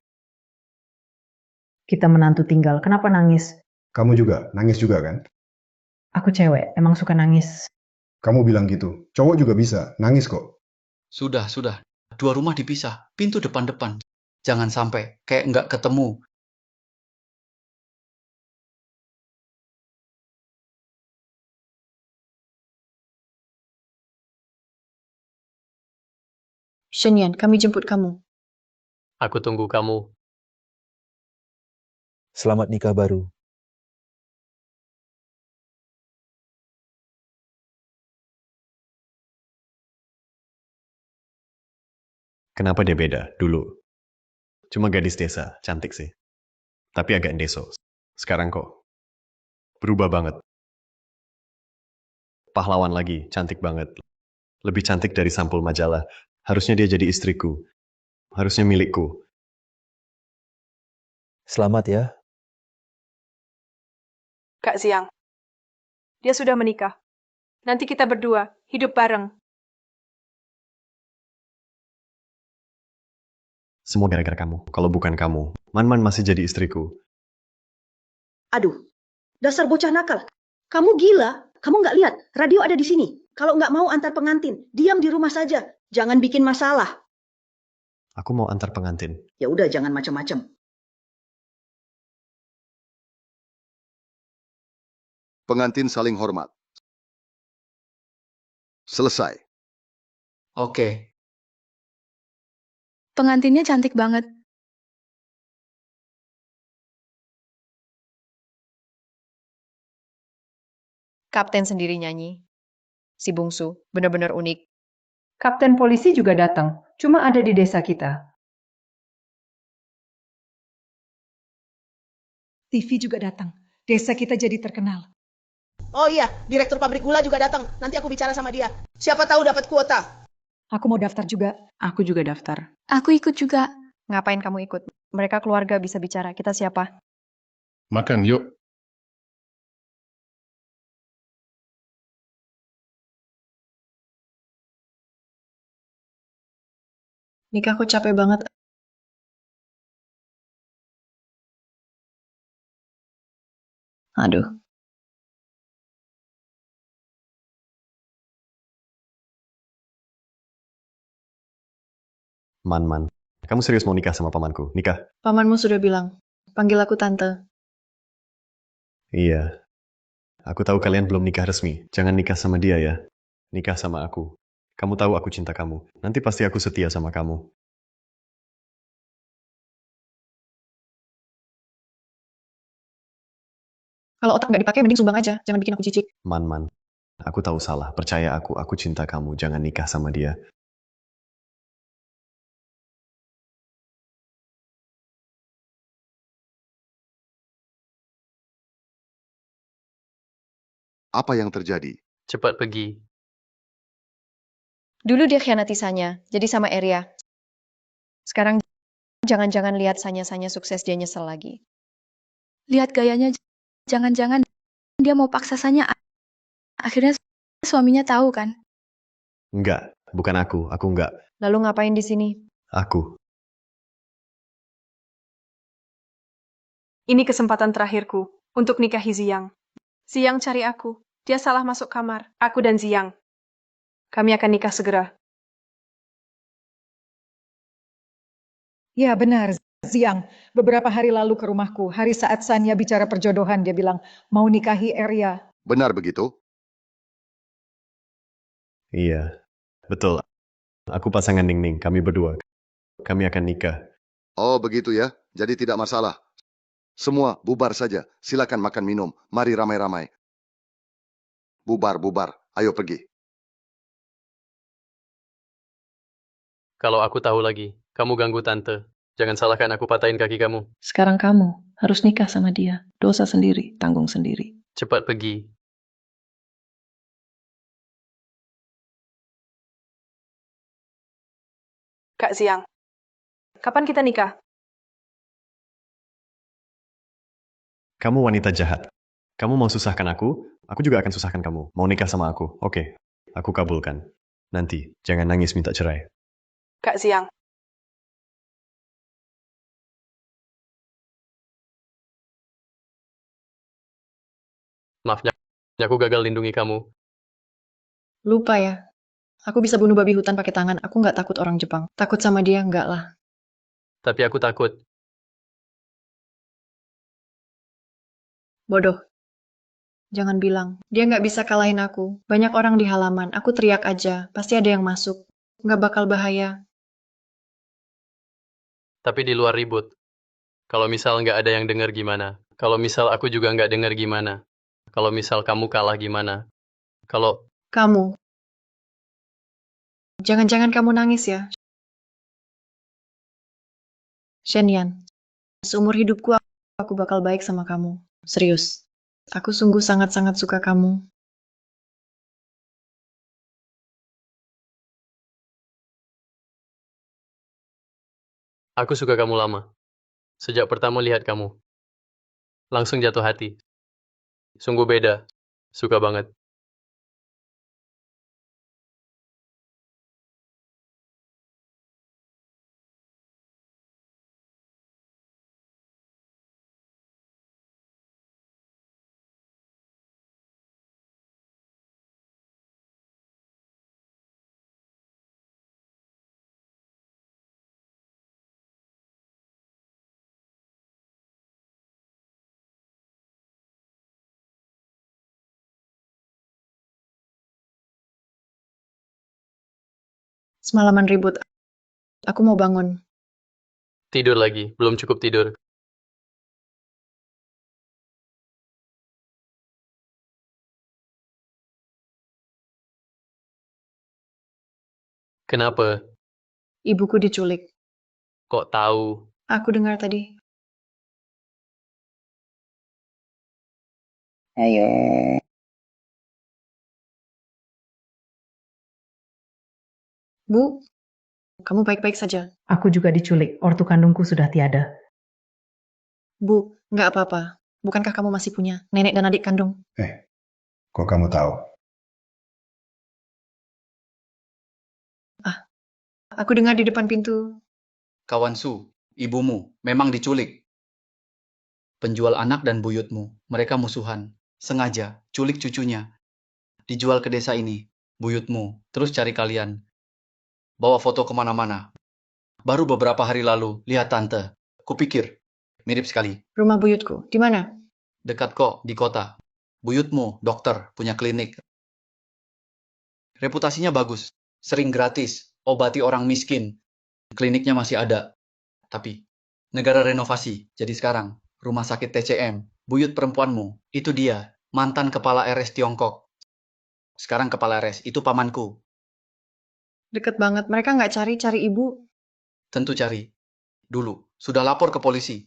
Kita menantu tinggal, kenapa nangis? Kamu juga, nangis juga kan? Aku cewek, emang suka nangis. Kamu bilang gitu. Cowok juga bisa, nangis kok. Sudah. 2 rumah dipisah, pintu depan-depan. Jangan sampai, kayak nggak ketemu. Shenian, kami jemput kamu. Aku tunggu kamu. Selamat nikah baru. Kenapa dia beda? Dulu. Cuma gadis desa, cantik sih. Tapi agak endeso. Sekarang kok. Berubah banget. Pahlawan lagi, cantik banget. Lebih cantik dari sampul majalah. Harusnya dia jadi istriku. Harusnya milikku. Selamat ya. Kak Siang. Dia sudah menikah. Nanti kita berdua, hidup bareng. Semua gara-gara kamu. Kalau bukan kamu, Man-Man masih jadi istriku. Aduh, dasar bocah nakal. Kamu gila? Kamu nggak lihat? Radio ada di sini. Kalau nggak mau antar pengantin, diam di rumah saja. Jangan bikin masalah. Aku mau antar pengantin. Ya udah, jangan macam-macam. Pengantin saling hormat. Selesai. Oke. Pengantinnya cantik banget. Kapten sendiri nyanyi. Si bungsu, benar-benar unik. Kapten polisi juga datang, cuma ada di desa kita. TV juga datang. Desa kita jadi terkenal. Oh iya, direktur pabrik gula juga datang. Nanti aku bicara sama dia. Siapa tahu dapat kuota. Aku mau daftar juga. Aku juga daftar. Aku ikut juga. Ngapain kamu ikut? Mereka keluarga bisa bicara. Kita siapa? Makan, yuk. Nikah aku capek banget. Aduh. Man. Kamu serius mau nikah sama pamanku? Nikah? Pamanmu sudah bilang. Panggil aku tante. Iya. Aku tahu kalian belum nikah resmi. Jangan nikah sama dia ya. Nikah sama aku. Kamu tahu aku cinta kamu. Nanti pasti aku setia sama kamu. Kalau otak nggak dipakai, mending sumbang aja. Jangan bikin aku cicik. Man. Aku tahu salah. Percaya aku cinta kamu. Jangan nikah sama dia. Apa yang terjadi? Cepat pergi. Dulu dia khianati Sanya, jadi sama Eria. Sekarang jangan-jangan lihat Sanya sukses, dia nyesel lagi. Lihat gayanya, jangan-jangan dia mau paksa Sanya. Akhirnya suaminya tahu kan? Enggak, bukan aku. Aku enggak. Lalu ngapain di sini? Aku. Ini kesempatan terakhirku untuk nikahi Ziyang. Ziyang cari aku. Dia salah masuk kamar. Aku dan Ziyang. Kami akan nikah segera. Ya benar, Ziyang. Beberapa hari lalu ke rumahku. Hari saat Sanya bicara perjodohan, dia bilang mau nikahi Eria. Benar begitu? Iya, betul. Aku pasangan Ning. Kami berdua. Kami akan nikah. Oh begitu ya, jadi tidak masalah. Semua bubar saja. Silakan makan minum. Mari ramai-ramai. Bubar. Ayo pergi. Kalau aku tahu lagi, kamu ganggu tante. Jangan salahkan aku patahin kaki kamu. Sekarang kamu harus nikah sama dia. Dosa sendiri, tanggung sendiri. Cepat pergi. Kak Ziyang, kapan kita nikah? Kamu wanita jahat. Kamu mau susahkan aku juga akan susahkan kamu. Mau nikah sama aku? Oke, aku kabulkan. Nanti, jangan nangis minta cerai. Kak Ziyang. Maaf, aku gagal lindungi kamu. Lupa ya. Aku bisa bunuh babi hutan pakai tangan. Aku nggak takut orang Jepang. Takut sama dia, nggak lah. Tapi aku takut. Bodoh. Jangan bilang. Dia nggak bisa kalahin aku. Banyak orang di halaman. Aku teriak aja. Pasti ada yang masuk. Nggak bakal bahaya. Tapi di luar ribut. Kalau misal nggak ada yang dengar gimana? Kalau misal aku juga nggak dengar gimana? Kalau misal kamu kalah gimana? Kalau... Kamu. Jangan-jangan kamu nangis ya. Shenyan. Seumur hidupku aku bakal baik sama kamu. Serius. Aku sungguh sangat-sangat suka kamu. Aku suka kamu lama. Sejak pertama lihat kamu. Langsung jatuh hati. Sungguh beda. Suka banget. Semalaman ribut. Aku mau bangun. Tidur lagi. Belum cukup tidur. Kenapa? Ibuku diculik. Kok tahu? Aku dengar tadi. Ayo. Bu, kamu baik-baik saja. Aku juga diculik, ortu kandungku sudah tiada. Bu, nggak apa-apa. Bukankah kamu masih punya nenek dan adik kandung? Kok kamu tahu? Aku dengar di depan pintu. Kawan Su, ibumu memang diculik. Penjual anak dan buyutmu, mereka musuhan. Sengaja culik cucunya. Dijual ke desa ini. Buyutmu, terus cari kalian. Bawa foto kemana-mana. Baru beberapa hari lalu, lihat tante. Kupikir, mirip sekali. Rumah buyutku, di mana? Dekat kok, di kota. Buyutmu, dokter, punya klinik. Reputasinya bagus. Sering gratis, obati orang miskin. Kliniknya masih ada. Tapi, negara renovasi. Jadi sekarang, rumah sakit TCM, buyut perempuanmu, itu dia, mantan kepala RS Tiongkok. Sekarang kepala RS, itu pamanku. Deket banget. Mereka nggak cari ibu. Tentu cari. Dulu, sudah lapor ke polisi.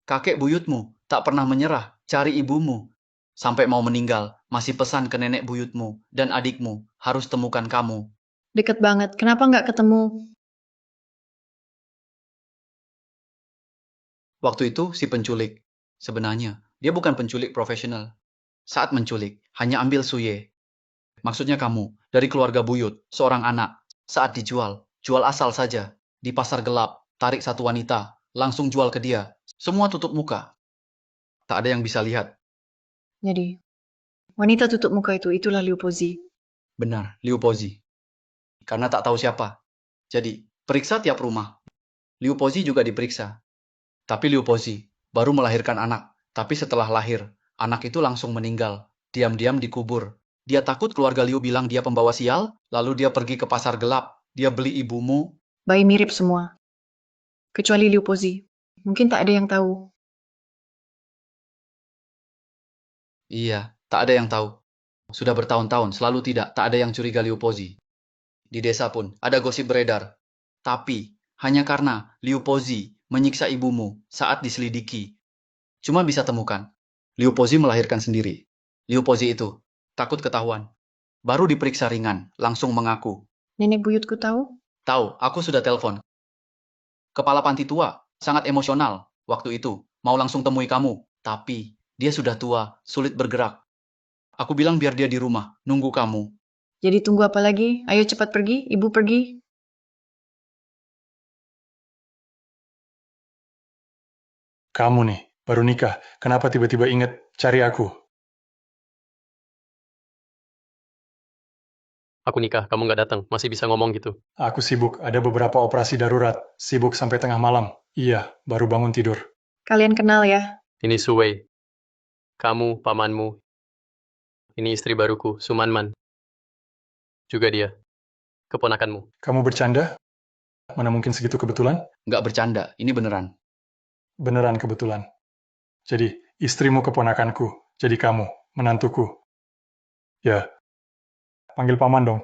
Kakek buyutmu tak pernah menyerah, cari ibumu. Sampai mau meninggal, masih pesan ke nenek buyutmu dan adikmu, harus temukan kamu. Deket banget. Kenapa nggak ketemu? Waktu itu si penculik. Sebenarnya, dia bukan penculik profesional. Saat menculik, hanya ambil suye. Maksudnya kamu, dari keluarga buyut, seorang anak. Saat dijual, jual asal saja. Di pasar gelap, tarik satu wanita, langsung jual ke dia. Semua tutup muka. Tak ada yang bisa lihat. Jadi, wanita tutup muka itulah Liu Pozi. Benar, Liu Pozi. Karena tak tahu siapa. Jadi, periksa tiap rumah. Liu Pozi juga diperiksa. Tapi Liu Pozi baru melahirkan anak. Tapi setelah lahir, anak itu langsung meninggal. Diam-diam dikubur. Dia takut keluarga Liu bilang dia pembawa sial, lalu dia pergi ke pasar gelap. Dia beli ibumu. Bayi mirip semua. Kecuali Liu Pozi. Mungkin tak ada yang tahu. Iya, tak ada yang tahu. Sudah bertahun-tahun, selalu tak ada yang curiga Liu Pozi. Di desa pun ada gosip beredar. Tapi, hanya karena Liu Pozi menyiksa ibumu saat diselidiki. Cuma bisa temukan. Liu Pozi melahirkan sendiri. Liu Pozi itu takut ketahuan. Baru diperiksa ringan, langsung mengaku. Nenek buyutku tahu? Tahu, aku sudah telepon. Kepala panti tua, sangat emosional. Waktu itu, mau langsung temui kamu. Tapi, dia sudah tua, sulit bergerak. Aku bilang biar dia di rumah, nunggu kamu. Jadi tunggu apa lagi? Ayo cepat pergi, ibu pergi. Kamu nih, baru nikah. Kenapa tiba-tiba ingat cari aku? Aku nikah, kamu nggak datang. Masih bisa ngomong gitu. Aku sibuk, ada beberapa operasi darurat. Sibuk sampai tengah malam. Iya, baru bangun tidur. Kalian kenal ya? Ini Suwei. Kamu, pamanmu. Ini istri baruku, Sumanman. Juga dia. Keponakanmu. Kamu bercanda? Mana mungkin segitu kebetulan? Nggak bercanda, ini beneran. Beneran kebetulan. Jadi, istrimu keponakanku. Jadi kamu, menantuku. Ya, panggil paman dong.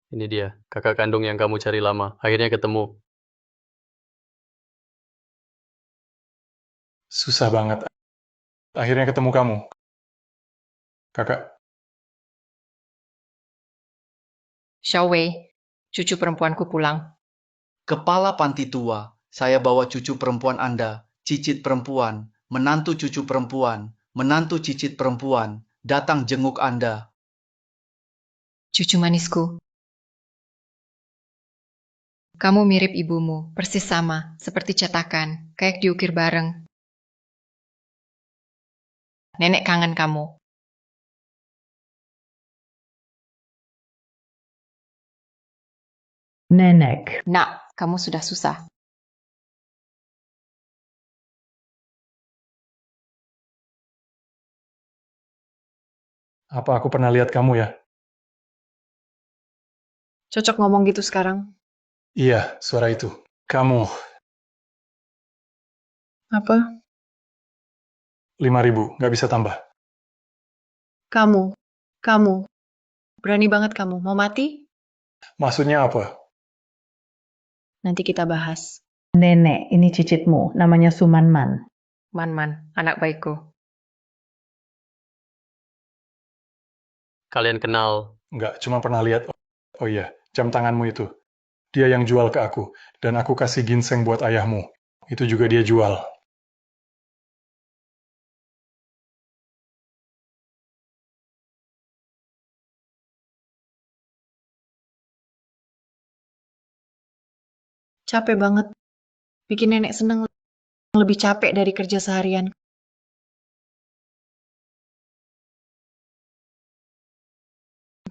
Ini dia, kakak kandung yang kamu cari lama. Akhirnya ketemu. Susah banget. Akhirnya ketemu kamu. Kakak. Xiaowei, cucu perempuanku pulang. Kepala panti tua, saya bawa cucu perempuan Anda, cicit perempuan, menantu cucu perempuan, menantu cicit perempuan, datang jenguk Anda. Cucu manisku. Kamu mirip ibumu, persis sama, seperti cetakan, kayak diukir bareng. Nenek kangen kamu. Nenek. Nak, kamu sudah susah. Apa aku pernah lihat kamu ya? Cocok ngomong gitu sekarang. Iya, suara itu. Kamu. Apa? 5.000, nggak bisa tambah. Kamu. Berani banget kamu. Mau mati? Maksudnya apa? Nanti kita bahas. Nenek, ini cicitmu, namanya Sumanman. Man, anak baikku. Kalian kenal? Nggak, cuma pernah lihat. Oh iya, jam tanganmu itu. Dia yang jual ke aku, dan aku kasih ginseng buat ayahmu. Itu juga dia jual. Capek banget. Bikin nenek seneng lebih capek dari kerja seharian.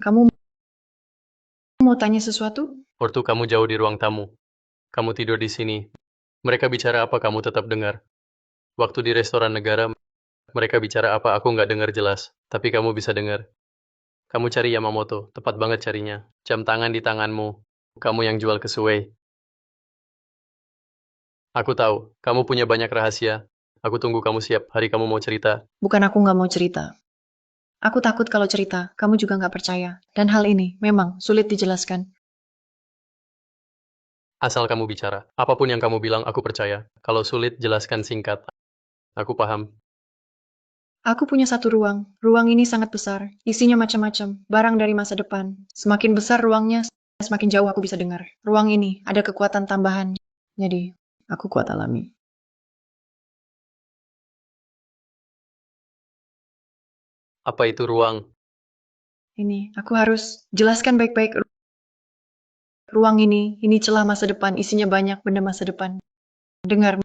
Kamu mau tanya sesuatu? Waktu kamu jauh di ruang tamu. Kamu tidur di sini. Mereka bicara apa kamu tetap dengar. Waktu di restoran negara, mereka bicara apa aku nggak dengar jelas. Tapi kamu bisa dengar. Kamu cari Yamamoto, tepat banget carinya. Jam tangan di tanganmu. Kamu yang jual ke Sue. Aku tahu, kamu punya banyak rahasia. Aku tunggu kamu siap, hari kamu mau cerita. Bukan aku nggak mau cerita. Aku takut kalau cerita, kamu juga nggak percaya. Dan hal ini memang sulit dijelaskan. Asal kamu bicara. Apapun yang kamu bilang, aku percaya. Kalau sulit, jelaskan singkat. Aku paham. Aku punya satu ruang. Ruang ini sangat besar. Isinya macam-macam. Barang dari masa depan. Semakin besar ruangnya, semakin jauh aku bisa dengar. Ruang ini ada kekuatan tambahan. Jadi, aku kuat alami. Apa itu ruang? Ini, aku harus jelaskan baik-baik. Ruang ini celah masa depan. Isinya banyak benda masa depan. Dengar.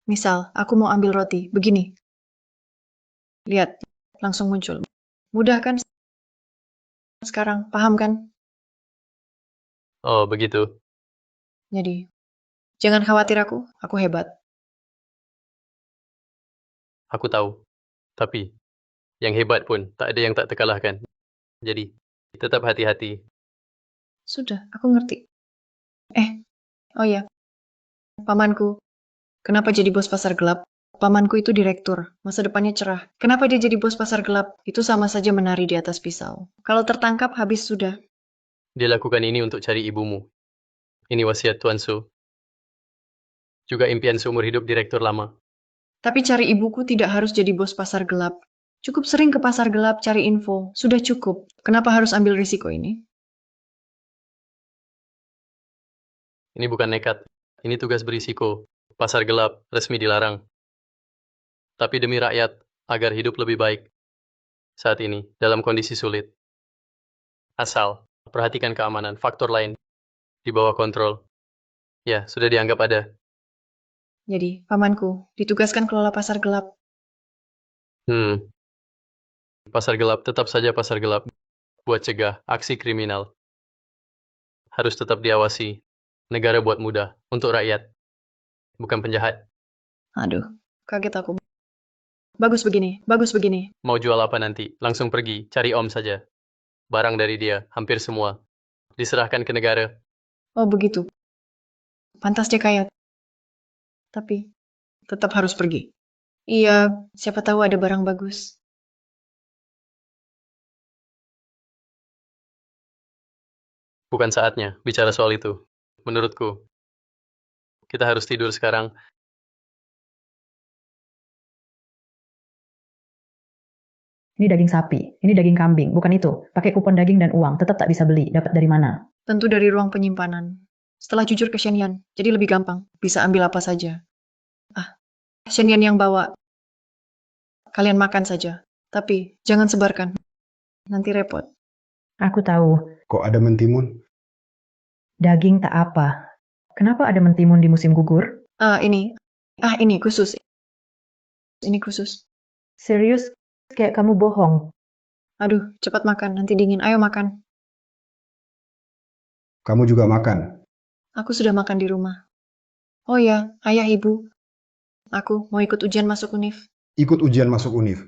Misal, aku mau ambil roti. Begini. Lihat, langsung muncul. Mudah kan? Sekarang, paham kan? Oh, begitu. Jadi, jangan khawatir aku hebat. Aku tahu. Tapi, yang hebat pun, tak ada yang tak terkalahkan. Jadi, tetap hati-hati. Sudah, aku ngerti. Oh ya, pamanku. Kenapa jadi bos pasar gelap? Pamanku itu direktur, masa depannya cerah. Kenapa dia jadi bos pasar gelap? Itu sama saja menari di atas pisau. Kalau tertangkap, habis sudah. Dia lakukan ini untuk cari ibumu. Ini wasiat Tuan Su. Juga impian seumur hidup direktur lama. Tapi cari ibuku tidak harus jadi bos pasar gelap. Cukup sering ke pasar gelap cari info. Sudah cukup. Kenapa harus ambil risiko ini? Ini bukan nekat. Ini tugas berisiko. Pasar gelap, resmi dilarang. Tapi demi rakyat, agar hidup lebih baik. Saat ini, dalam kondisi sulit. Asal, perhatikan keamanan, faktor lain. Di bawah kontrol. Ya, sudah dianggap ada. Jadi, pamanku ditugaskan kelola pasar gelap. Pasar gelap tetap saja pasar gelap. Buat cegah aksi kriminal. Harus tetap diawasi. Negara buat mudah. Untuk rakyat. Bukan penjahat. Aduh, kaget aku. Bagus begini. Mau jual apa nanti? Langsung pergi, cari Om saja. Barang dari dia, hampir semua. Diserahkan ke negara. Oh begitu. Pantas dia kaya. Tapi, tetap harus pergi. Iya, siapa tahu ada barang bagus. Bukan saatnya bicara soal itu. Menurutku. Kita harus tidur sekarang. Ini daging sapi, ini daging kambing, bukan itu. Pakai kupon daging dan uang, tetap tak bisa beli. Dapat dari mana? Tentu dari ruang penyimpanan. Setelah jujur ke Shenyan, jadi lebih gampang. Bisa ambil apa saja. Shenyan yang bawa. Kalian makan saja. Tapi, jangan sebarkan. Nanti repot. Aku tahu. Kok ada mentimun? Daging tak apa. Kenapa ada mentimun di musim gugur? Ini khusus. Ini khusus. Serius? Kayak kamu bohong. Aduh, cepat makan. Nanti dingin. Ayo makan. Kamu juga makan. Aku sudah makan di rumah. Oh ya, ayah ibu. Aku mau ikut ujian masuk UNIF. Ikut ujian masuk UNIF.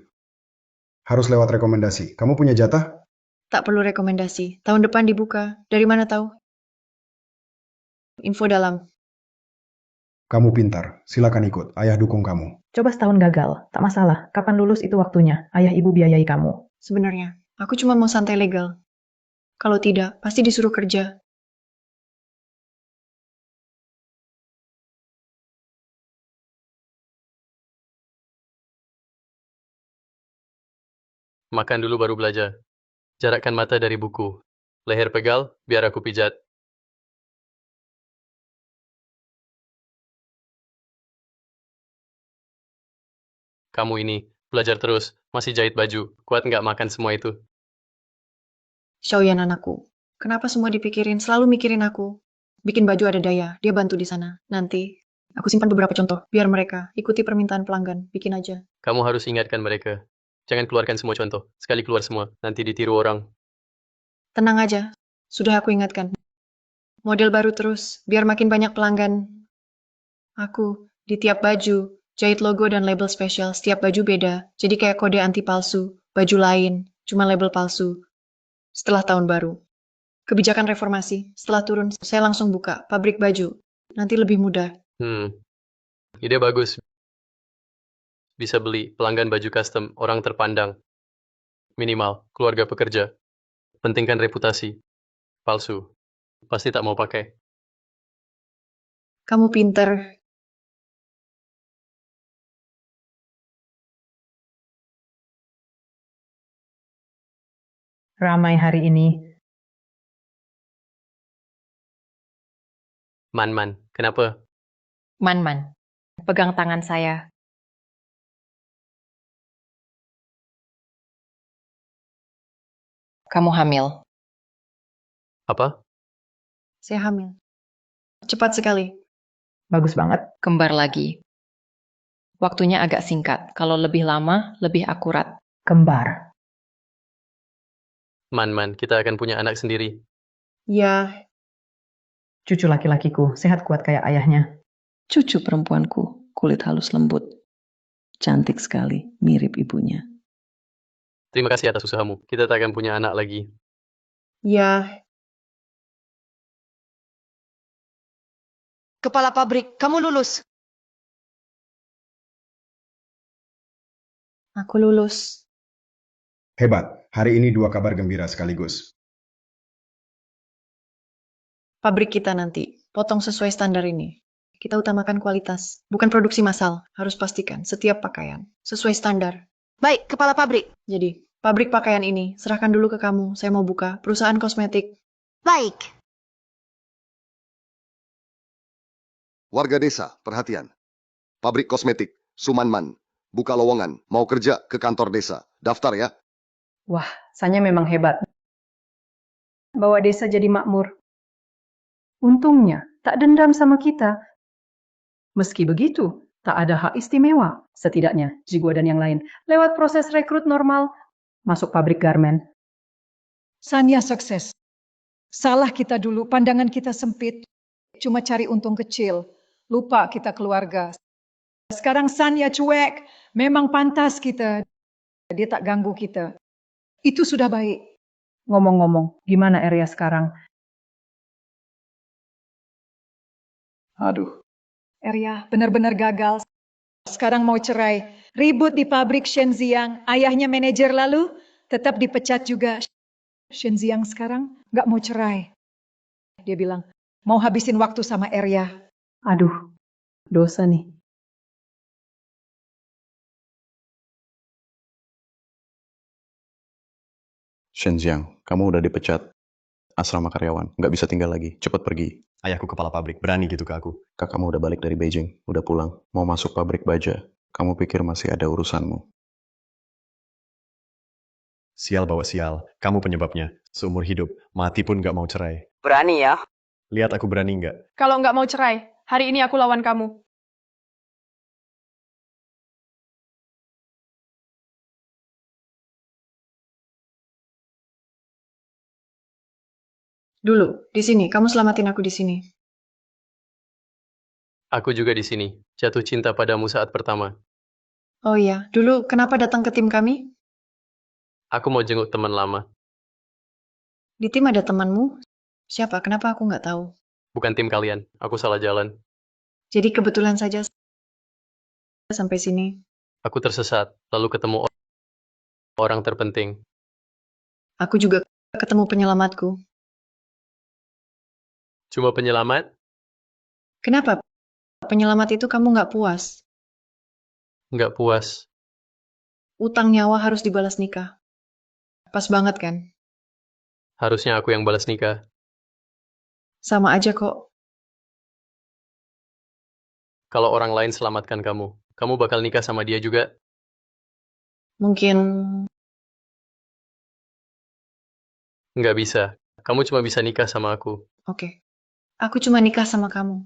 Harus lewat rekomendasi. Kamu punya jatah? Tak perlu rekomendasi. Tahun depan dibuka. Dari mana tahu? Info dalam. Kamu pintar. Silakan ikut. Ayah dukung kamu. Coba setahun gagal. Tak masalah. Kapan lulus itu waktunya. Ayah ibu biayai kamu. Sebenarnya, aku cuma mau santai legal. Kalau tidak, pasti disuruh kerja. Makan dulu baru belajar. Jarakkan mata dari buku. Leher pegal, biar aku pijat. Kamu ini, belajar terus. Masih jahit baju. Kuat nggak makan semua itu? Xiaoyan anakku. Kenapa semua dipikirin? Selalu mikirin aku. Bikin baju ada daya, dia bantu di sana. Nanti, aku simpan beberapa contoh, biar mereka ikuti permintaan pelanggan. Bikin aja. Kamu harus ingatkan mereka. Jangan keluarkan semua contoh. Sekali keluar semua, nanti ditiru orang. Tenang aja, sudah aku ingatkan. Model baru terus, biar makin banyak pelanggan. Aku, di tiap baju, jahit logo dan label spesial. Setiap baju beda, jadi kayak kode anti palsu. Baju lain, cuma label palsu. Setelah tahun baru. Kebijakan reformasi, setelah turun, saya langsung buka pabrik baju. Nanti lebih mudah. Ide bagus. Bisa beli pelanggan baju custom, orang terpandang. Minimal, keluarga pekerja. Pentingkan reputasi. Palsu. Pasti tak mau pakai. Kamu pinter. Ramai hari ini. Man, kenapa? Man, pegang tangan saya. Kamu hamil. Apa? Saya hamil. Cepat sekali. Bagus banget. Kembar lagi. Waktunya agak singkat. Kalau lebih lama, lebih akurat. Kembar. Man, kita akan punya anak sendiri. Ya. Cucu laki-lakiku, sehat kuat kayak ayahnya. Cucu perempuanku, kulit halus lembut. Cantik sekali, mirip ibunya. Terima kasih atas usahamu. Kita tak akan punya anak lagi. Ya. Kepala pabrik, kamu lulus. Aku lulus. Hebat, hari ini 2 kabar gembira sekaligus. Pabrik kita nanti, potong sesuai standar ini. Kita utamakan kualitas, bukan produksi massal. Harus pastikan setiap pakaian sesuai standar. Baik, kepala pabrik. Jadi, pabrik pakaian ini, serahkan dulu ke kamu. Saya mau buka perusahaan kosmetik. Baik. Warga desa, perhatian. Pabrik kosmetik, Sumanman. Buka lowongan, mau kerja ke kantor desa. Daftar ya. Wah, Sanya memang hebat. Bawa desa jadi makmur. Untungnya, tak dendam sama kita. Meski begitu, tak ada hak istimewa. Setidaknya, Jigua dan yang lain. Lewat proses rekrut normal, masuk pabrik garmen. Sanya sukses. Salah kita dulu, pandangan kita sempit. Cuma cari untung kecil. Lupa kita keluarga. Sekarang Sanya cuek. Memang pantas kita. Dia tak ganggu kita. Itu sudah baik. Ngomong-ngomong, gimana Area sekarang? Aduh. Area benar-benar gagal. Sekarang mau cerai. Ribut di pabrik Shenziang. Ayahnya manajer lalu tetap dipecat juga. Shenziang sekarang nggak mau cerai. Dia bilang, mau habisin waktu sama Area. Aduh, dosa nih. Shenjiang, kamu udah dipecat. Asrama karyawan, nggak bisa tinggal lagi. Cepat pergi. Ayahku kepala pabrik, berani gitu ke aku. Kakakmu udah balik dari Beijing, udah pulang. Mau masuk pabrik baja. Kamu pikir masih ada urusanmu. Sial bawa sial, kamu penyebabnya. Seumur hidup, mati pun gak mau cerai. Berani ya? Lihat aku berani nggak? Kalau nggak mau cerai, hari ini aku lawan kamu. Dulu, di sini. Kamu selamatin aku di sini. Aku juga di sini. Jatuh cinta padamu saat pertama. Oh iya, dulu kenapa datang ke tim kami? Aku mau jenguk teman lama. Di tim ada temanmu? Siapa? Kenapa aku nggak tahu? Bukan tim kalian. Aku salah jalan. Jadi kebetulan saja sampai sini. Aku tersesat, lalu ketemu orang terpenting. Aku juga ketemu penyelamatku. Cuma penyelamat? Kenapa? Penyelamat itu kamu nggak puas? Nggak puas. Utang nyawa harus dibalas nikah. Pas banget kan? Harusnya aku yang balas nikah. Sama aja kok. Kalau orang lain selamatkan kamu, kamu bakal nikah sama dia juga? Mungkin Nggak bisa. Kamu cuma bisa nikah sama aku. oke. Aku cuma nikah sama kamu.